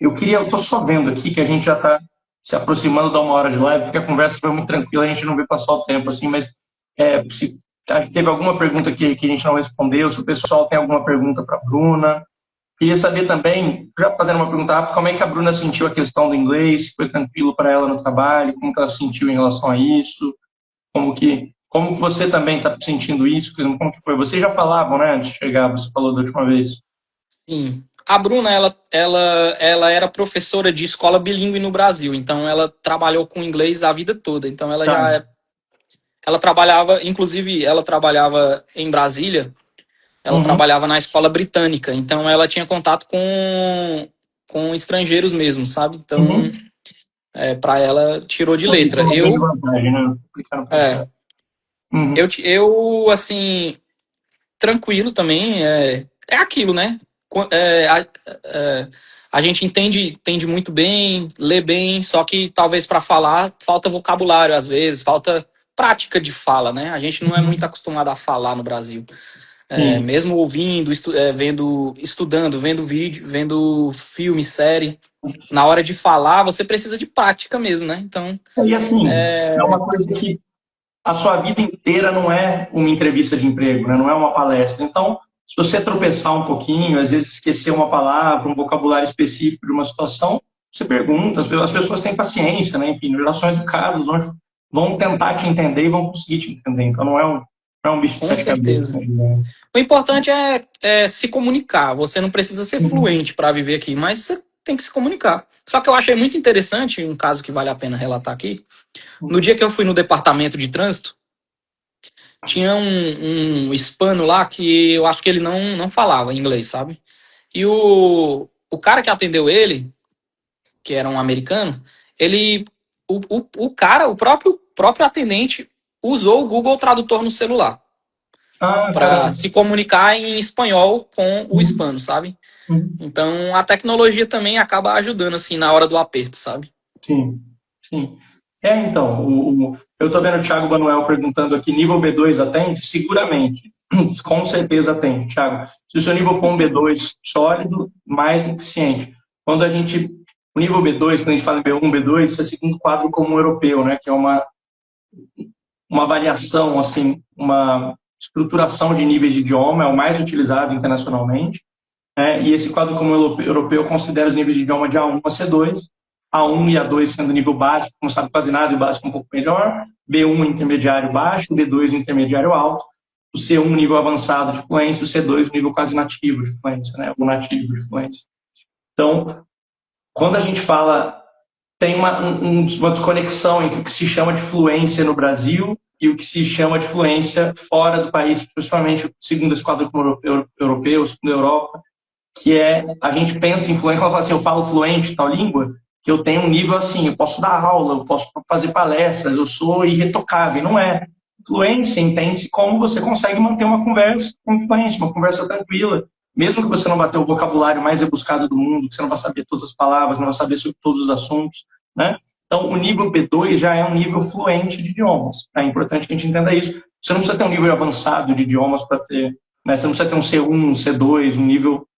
Speaker 1: Eu tô só vendo aqui que a gente já está se aproximando da 1 hora de live, porque a conversa foi muito tranquila, a gente não vê passar o tempo assim, mas se teve alguma pergunta que a gente não respondeu, se o pessoal tem alguma pergunta para a Bruna. Queria saber também, já fazendo uma pergunta rápida, como é que a Bruna sentiu a questão do inglês, se foi tranquilo para ela no trabalho, como que ela se sentiu em relação a isso, como que você também está sentindo isso, como que foi? Vocês já falavam, né, antes de chegar, você falou da última vez.
Speaker 2: Sim. A Bruna, ela era professora de escola bilíngue no Brasil, então ela trabalhou com inglês a vida toda. Então
Speaker 1: Tá.
Speaker 2: ela trabalhava, inclusive ela trabalhava em Brasília, ela
Speaker 1: Uhum.
Speaker 2: trabalhava na escola britânica, então ela tinha contato com estrangeiros mesmo, sabe? Então,
Speaker 1: Uhum.
Speaker 2: para ela tirou de
Speaker 1: Isso é
Speaker 2: letra.
Speaker 1: uma grande vantagem, né? Aplicar no
Speaker 2: É,
Speaker 1: processo. Uhum.
Speaker 2: assim, tranquilo também. É aquilo, né? A gente entende muito bem, lê bem, só que talvez para falar falta vocabulário às vezes, falta prática de fala, né? A gente não é muito
Speaker 1: Uhum.
Speaker 2: acostumado a falar no Brasil.
Speaker 1: Sim.
Speaker 2: Mesmo ouvindo, vendo, estudando, vendo vídeo, vendo filme, série, na hora de falar, você precisa de prática mesmo, né? Então,
Speaker 1: E assim, é uma coisa que a sua vida inteira não é uma entrevista de emprego, né? Não é uma palestra. Então, se você tropeçar um pouquinho, às vezes esquecer uma palavra, um vocabulário específico de uma situação, você pergunta, as pessoas têm paciência, né? Enfim, elas são educadas, vão tentar te entender e vão conseguir te entender. Então, não é um bicho de
Speaker 2: com
Speaker 1: sete cabeças.
Speaker 2: certeza.
Speaker 1: Né?
Speaker 2: O importante é se comunicar. Você não precisa ser
Speaker 1: Uhum.
Speaker 2: fluente para viver aqui, mas você tem que se comunicar. Só que eu achei muito interessante, um caso que vale a pena relatar aqui. No dia que eu fui no departamento de trânsito, tinha um hispano lá que eu acho que ele não falava inglês, sabe? E o cara que atendeu ele, que era um americano, ele. O cara, o próprio atendente, usou o Google Tradutor no celular
Speaker 1: Ah,
Speaker 2: para
Speaker 1: caramba.
Speaker 2: se comunicar em espanhol com o
Speaker 1: Uhum.
Speaker 2: hispano, sabe?
Speaker 1: Uhum.
Speaker 2: Então a tecnologia também acaba ajudando assim na hora do aperto, sabe?
Speaker 1: Sim, sim. Então, eu estou vendo o Thiago Manuel perguntando aqui, nível B2 atende? Seguramente, com certeza atende, Thiago. Se o seu nível for um B2 sólido, mais do que suficiente. O nível B2, quando a gente fala em B1, B2, isso é segundo quadro comum europeu, né, que é uma variação, assim, uma estruturação de níveis de idioma, é o mais utilizado internacionalmente. E esse quadro comum europeu considera os níveis de idioma de A1 a C2, A1 e A2 sendo nível básico, não sabe quase nada, e o básico um pouco melhor, B1 intermediário baixo, B2 intermediário alto, o C1 nível avançado de fluência, o C2 nível quase nativo de fluência, né, ou nativo de fluência. Então, quando a gente fala, tem uma desconexão entre o que se chama de fluência no Brasil e o que se chama de fluência fora do país, principalmente segundo esse quadro comum europeu, segundo a Europa, que a gente pensa em fluência, ela fala assim, eu falo fluente tal língua, que eu tenho um nível assim, eu posso dar aula, eu posso fazer palestras, eu sou irretocável, não é. fluência entende-se como você consegue manter uma conversa com fluência, uma conversa tranquila, mesmo que você não vá ter o vocabulário mais rebuscado do mundo, que você não vai saber todas as palavras, não vai saber sobre todos os assuntos, né? Então, o nível B2 já é um nível fluente de idiomas. É importante que a gente entenda isso. Você não precisa ter um nível avançado de idiomas para ter, né? Você não precisa ter um C1, um C2, um nível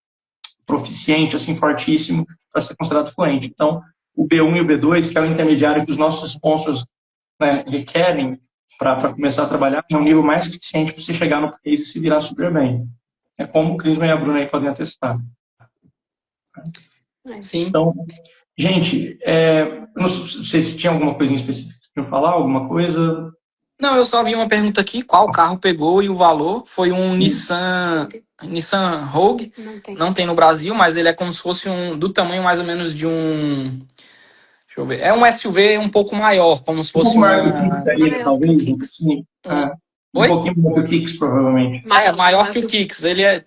Speaker 1: proficiente, assim, fortíssimo, para ser considerado fluente. Então, o B1 e o B2, que é o intermediário que os nossos sponsors, né, requerem para começar a trabalhar, é um nível mais suficiente para você chegar no país e se virar super bem. É como o Clisma e a Bruna aí podem atestar.
Speaker 2: Sim.
Speaker 1: Então, gente, não sei se tinha alguma coisa em específico que vocês queriam falar, alguma coisa.
Speaker 2: Não, eu só vi uma pergunta aqui, qual carro pegou e o valor? Foi um Nissan Rogue, não tem no Brasil, mas ele é como se fosse do tamanho mais ou menos de um, deixa eu ver, é um SUV um pouco maior, como se fosse
Speaker 1: maior que o Kicks aí, talvez. Sim. Um pouquinho maior que o Kicks, provavelmente.
Speaker 2: Maior que o Kicks, ele é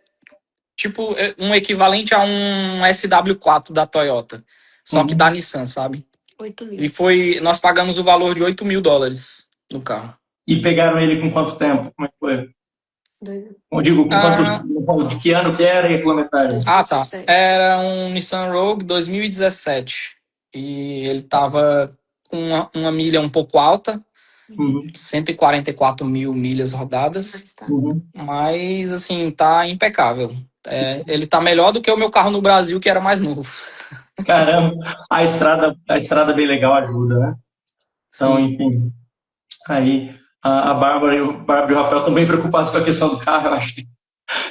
Speaker 2: tipo um equivalente a um SW4 da Toyota, só que da Nissan, sabe?
Speaker 3: 8 mil.
Speaker 2: E nós pagamos o valor de $8.000 no carro.
Speaker 1: E pegaram ele com quanto tempo? Como é que foi? Eu digo, de que ano que era e a quilometragem?
Speaker 2: Ah, tá. Era um Nissan Rogue 2017. E ele tava com uma milha um pouco alta, 144 mil milhas rodadas, mas assim, tá impecável. Ele tá melhor do que o meu carro no Brasil, que era mais novo.
Speaker 1: Caramba, a estrada bem legal ajuda, né? Então,
Speaker 2: Sim.
Speaker 1: enfim, aí a Bárbara e o Rafael estão bem preocupados com a questão do carro, eu acho que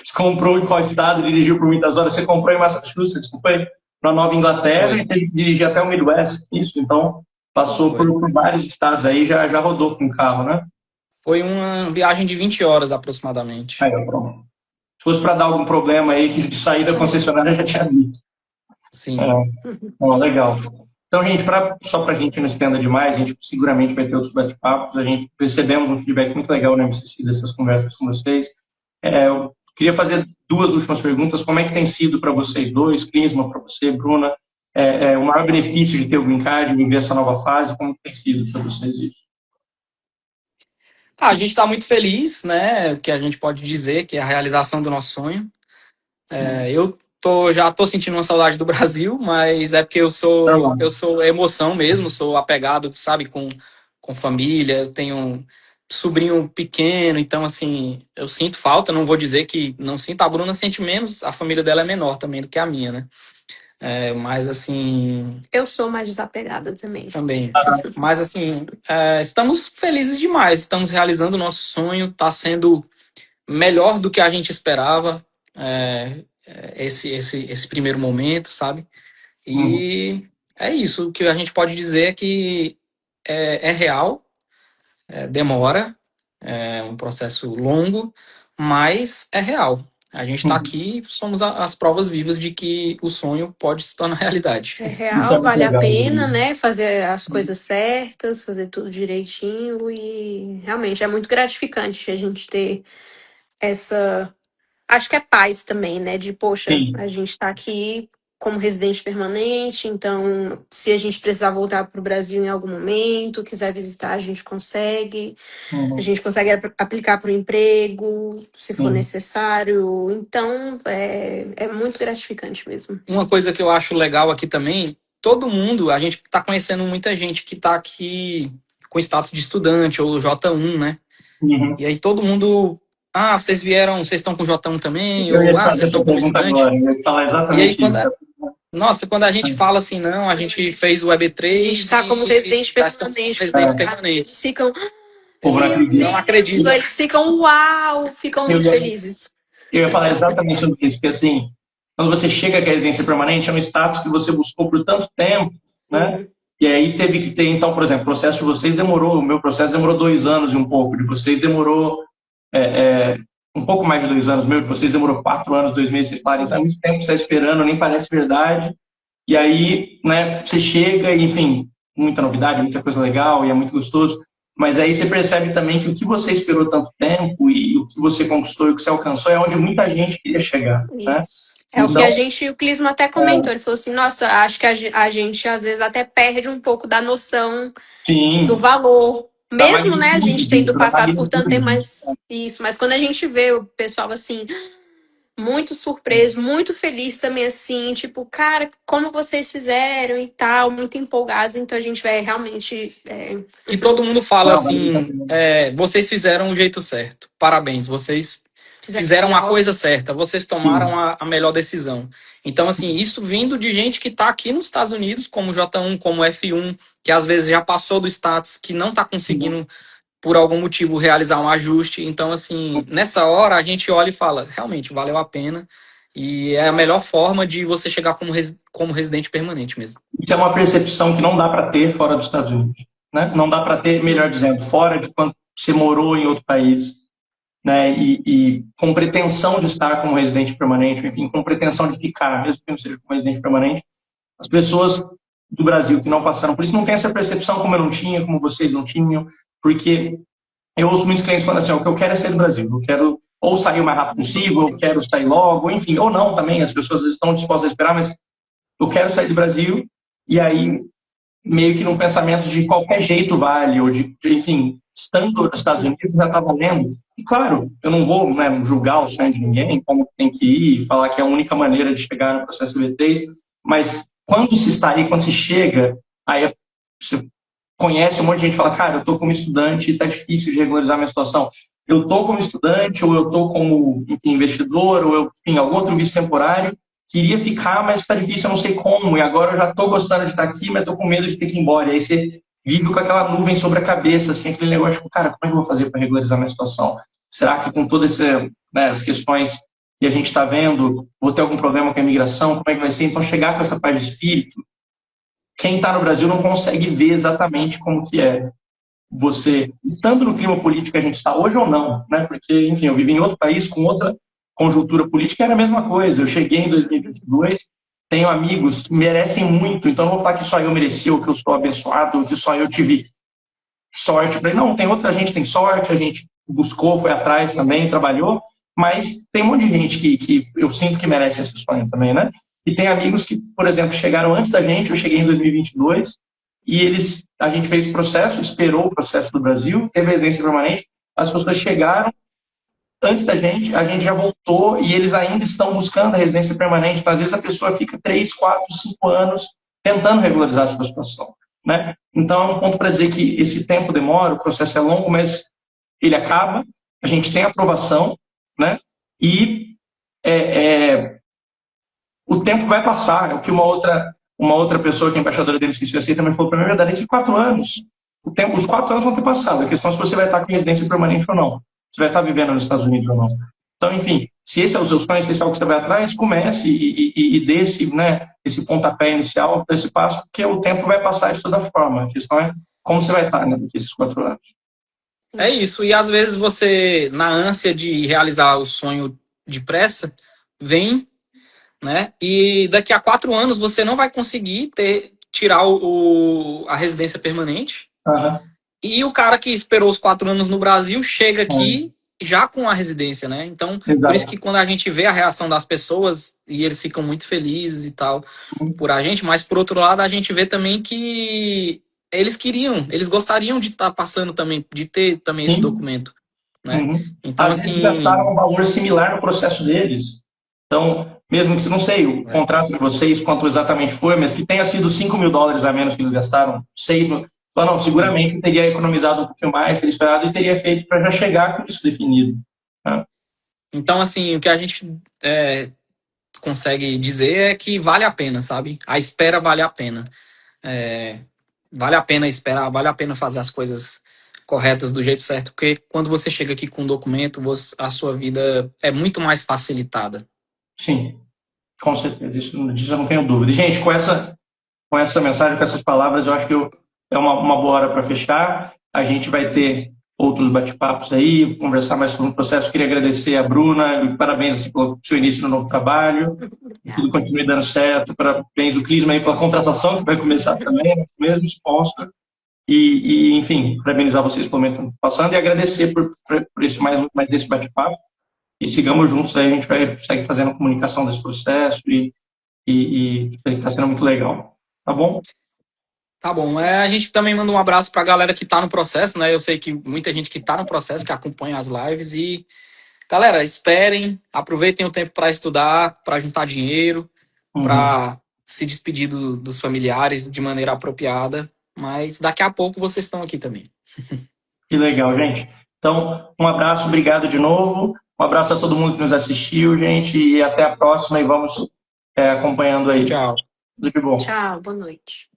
Speaker 1: você comprou em qual estado, dirigiu por muitas horas, você comprou em Massachusetts, não foi? Para Nova Inglaterra e teve que dirigir até o Midwest, isso, então passou por vários estados aí, já rodou com o carro, né?
Speaker 2: Foi uma viagem de 20 horas aproximadamente.
Speaker 1: Aí, pronto. Se fosse para dar algum problema aí, que de sair da concessionária já tinha visto.
Speaker 2: Sim.
Speaker 1: Legal. Então, gente, só para a gente não estenda demais, a gente seguramente vai ter outros bate-papos, a gente recebemos um feedback muito legal na MCC dessas conversas com vocês. Eu queria fazer 2 últimas perguntas. Como é que tem sido para vocês dois, Clisma, para você, Bruna, o maior benefício de ter o Green Card, viver essa nova fase, como tem sido para vocês isso?
Speaker 2: A gente está muito feliz, né? O que a gente pode dizer que é a realização do nosso sonho. Eu já tô sentindo uma saudade do Brasil, mas é porque eu sou emoção mesmo, sou apegado, sabe, com família, eu tenho um sobrinho pequeno, então assim, eu sinto falta, não vou dizer que não sinto, a Bruna sente menos, a família dela é menor também do que a minha, né? Mas assim...
Speaker 3: Eu sou mais desapegada também.
Speaker 2: Também. Mas assim, estamos felizes demais, estamos realizando o nosso sonho, está sendo melhor do que a gente esperava, esse primeiro momento, sabe? E é isso, o que a gente pode dizer é que é real, demora, é um processo longo, mas é real. A gente está aqui, somos as provas vivas de que o sonho pode se tornar realidade.
Speaker 3: É real, vale a pena, né? Fazer as coisas certas, fazer tudo direitinho e realmente é muito gratificante a gente ter essa... Acho que é paz também, né? De, poxa, a gente tá aqui como residente permanente, então se a gente precisar voltar para o Brasil em algum momento, quiser visitar, a gente consegue. A gente consegue aplicar para o emprego, se for necessário. Então, é muito gratificante mesmo.
Speaker 2: Uma coisa que eu acho legal aqui também, todo mundo, a gente está conhecendo muita gente que está aqui com status de estudante ou J1, né? E aí todo mundo... vocês estão com J1 também? Ou, vocês estão com estudante?
Speaker 1: Eu ia falar exatamente isso.
Speaker 2: Quando a gente fala assim, não, a gente fez o EB3...
Speaker 3: A gente está como residente permanente.
Speaker 2: Residentes permanentes.
Speaker 3: Eles ficam...
Speaker 2: Não acredito.
Speaker 3: Eles ficam, ficam muito felizes.
Speaker 1: Eu ia falar exatamente sobre isso, porque assim, quando você chega à residência permanente, é um status que você buscou por tanto tempo, né? E aí teve que ter, então, por exemplo, o processo de vocês o meu processo demorou 2 anos e um pouco, de vocês demorou um pouco mais de 2 anos, de vocês demorou 4 anos, 2 meses, vocês falaram, então é muito tempo que você está esperando, nem parece verdade. E aí, né, você chega e, enfim, muita novidade, muita coisa legal e é muito gostoso. Mas aí você percebe também que o que você esperou tanto tempo e o que você conquistou e o que você alcançou é onde muita gente queria chegar. Né?
Speaker 3: É o que o Clisma até comentou. Ele falou assim, nossa, acho que a gente às vezes até perde um pouco da noção do valor Mesmo, né, a gente tendo
Speaker 1: dá
Speaker 3: passado
Speaker 1: mais
Speaker 3: por tanto tempo,
Speaker 1: tudo.
Speaker 3: mas isso, mas quando a gente vê o pessoal assim, muito surpreso, muito feliz também, assim, tipo, cara, como vocês fizeram e tal, muito empolgados, então a gente vai realmente.
Speaker 2: E todo mundo fala
Speaker 1: Não, vale muito a
Speaker 2: assim:
Speaker 1: pena.
Speaker 2: vocês fizeram o jeito certo. Parabéns, vocês fizeram a
Speaker 3: Legal.
Speaker 2: coisa certa, vocês tomaram
Speaker 1: Sim.
Speaker 2: a melhor decisão. Então, assim, isso vindo de gente que está aqui nos Estados Unidos, como J1, como F1, que às vezes já passou do status, que não está conseguindo, por algum motivo, realizar um ajuste. Então, assim, nessa hora a gente olha e fala: realmente, valeu a pena. E é a melhor forma de você chegar como residente permanente mesmo.
Speaker 1: Isso é uma percepção que não dá para ter fora dos Estados Unidos, né? Não dá para ter, melhor dizendo, fora de quando você morou em outro país, né? E com pretensão de estar como residente permanente, enfim, com pretensão de ficar, mesmo que não seja como residente permanente, as pessoas do Brasil que não passaram por isso não têm essa percepção como eu não tinha, como vocês não tinham, porque eu ouço muitos clientes falando assim: o que eu quero é sair do Brasil, eu quero ou sair o mais rápido possível, eu quero sair logo, enfim, ou não também, as pessoas estão dispostas a esperar, mas eu quero sair do Brasil, e aí meio que num pensamento de qualquer jeito vale, ou enfim, estando nos Estados Unidos já está valendo. E claro, eu não vou, né, julgar o sonho de ninguém, como tem que ir, falar que é a única maneira de chegar no processo B3, mas quando se está aí, quando se chega, aí você conhece um monte de gente e fala: cara, eu estou como estudante e está difícil de regularizar a minha situação. Eu estou como estudante, ou eu estou como, enfim, investidor, ou eu, enfim, algum outro visto temporário, queria ficar, mas está difícil, eu não sei como, e agora eu já estou gostando de estar aqui, mas estou com medo de ter que ir embora. E aí você vive com aquela nuvem sobre a cabeça, assim, aquele negócio, tipo, cara, como é que eu vou fazer para regularizar a minha situação? Será que com todas as questões que a gente está vendo, vou ter algum problema com a imigração? Como é que vai ser? Então, chegar com essa paz de espírito, quem está no Brasil não consegue ver exatamente como que é você, estando no clima político que a gente está hoje ou não, né? Porque, enfim, eu vivi em outro país com outra conjuntura política, era a mesma coisa. Eu cheguei em 2022, tenho amigos que merecem muito, então não vou falar que só eu mereci, ou que eu sou abençoado, ou que só eu tive sorte. Não, tem outra gente, tem sorte, a gente buscou, foi atrás também, trabalhou, mas tem um monte de gente que eu sinto que merece esse sonho também, né? E tem amigos que, por exemplo, chegaram antes da gente, eu cheguei em 2022, e a gente fez o processo, esperou o processo do Brasil, teve residência permanente, as pessoas chegaram antes da gente, a gente já voltou e eles ainda estão buscando a residência permanente. Então, às vezes a pessoa fica 3, 4, 5 anos tentando regularizar a sua situação, né? Então, é um ponto para dizer que esse tempo demora, o processo é longo, mas ele acaba, a gente tem aprovação, né? E o tempo vai passar. É o que uma outra pessoa que é embaixadora da MCCUSA também falou para mim: a verdade é que 4 anos, os 4 anos vão ter passado. A questão é se você vai estar com residência permanente ou não. Você vai estar vivendo nos Estados Unidos ou não. Então, enfim, se esse é o seu sonho, se esse é algo que você vai atrás, comece e dê esse pontapé inicial, esse passo, porque o tempo vai passar de toda forma. A questão é como você vai estar, né, daqui a esses 4 anos.
Speaker 2: É isso. E às vezes você, na ânsia de realizar o sonho depressa, vem, né? E daqui a 4 anos você não vai conseguir tirar a residência permanente.
Speaker 1: Uhum.
Speaker 2: E o cara que esperou os 4 anos no Brasil chega aqui já com a residência, né? Então,
Speaker 1: Exato.
Speaker 2: por isso que quando a gente vê a reação das pessoas, e eles ficam muito felizes e tal por a gente, mas por outro lado a gente vê também que eles gostariam de estar passando também, de ter também esse documento, né?
Speaker 1: Uhum.
Speaker 2: Então,
Speaker 1: às vezes gastaram um valor similar no processo deles. Então, mesmo que, não sei, o contrato de vocês, quanto exatamente foi, mas que tenha sido $5.000 a menos que eles gastaram, 6 mil, não, seguramente teria economizado um pouquinho mais, teria esperado e teria feito para já chegar com isso definido. Né?
Speaker 2: Então, assim, o que a gente consegue dizer é que vale a pena, sabe? A espera vale a pena. Vale a pena esperar, vale a pena fazer as coisas corretas do jeito certo, porque quando você chega aqui com um documento, a sua vida é muito mais facilitada.
Speaker 1: Sim, com certeza, disso eu não tenho dúvida. E, gente, com essa mensagem, com essas palavras, eu acho que é uma boa hora para fechar. A gente vai ter outros bate-papos aí, conversar mais sobre o processo. Queria agradecer a Bruna, e parabéns assim, pelo seu início no novo trabalho. Que tudo continue dando certo. Parabéns o Clisma aí pela contratação, que vai começar também, né, mesmo sponsor. E, enfim, parabenizar vocês pelo momento que estão passando e agradecer por mais esse bate-papo. E sigamos juntos aí, a gente vai seguir fazendo a comunicação desse processo e está sendo muito legal. Tá bom?
Speaker 2: Tá bom. A gente também manda um abraço pra galera que tá no processo, né? Eu sei que muita gente que tá no processo, que acompanha as lives. E, galera, esperem, aproveitem o tempo para estudar, para juntar dinheiro, para se despedir dos familiares de maneira apropriada. Mas daqui a pouco vocês estão aqui também.
Speaker 1: Que legal, gente. Então, um abraço, obrigado de novo. Um abraço a todo mundo que nos assistiu, gente, e até a próxima e vamos acompanhando aí.
Speaker 2: Tchau.
Speaker 1: Tudo de bom.
Speaker 3: Tchau, boa noite.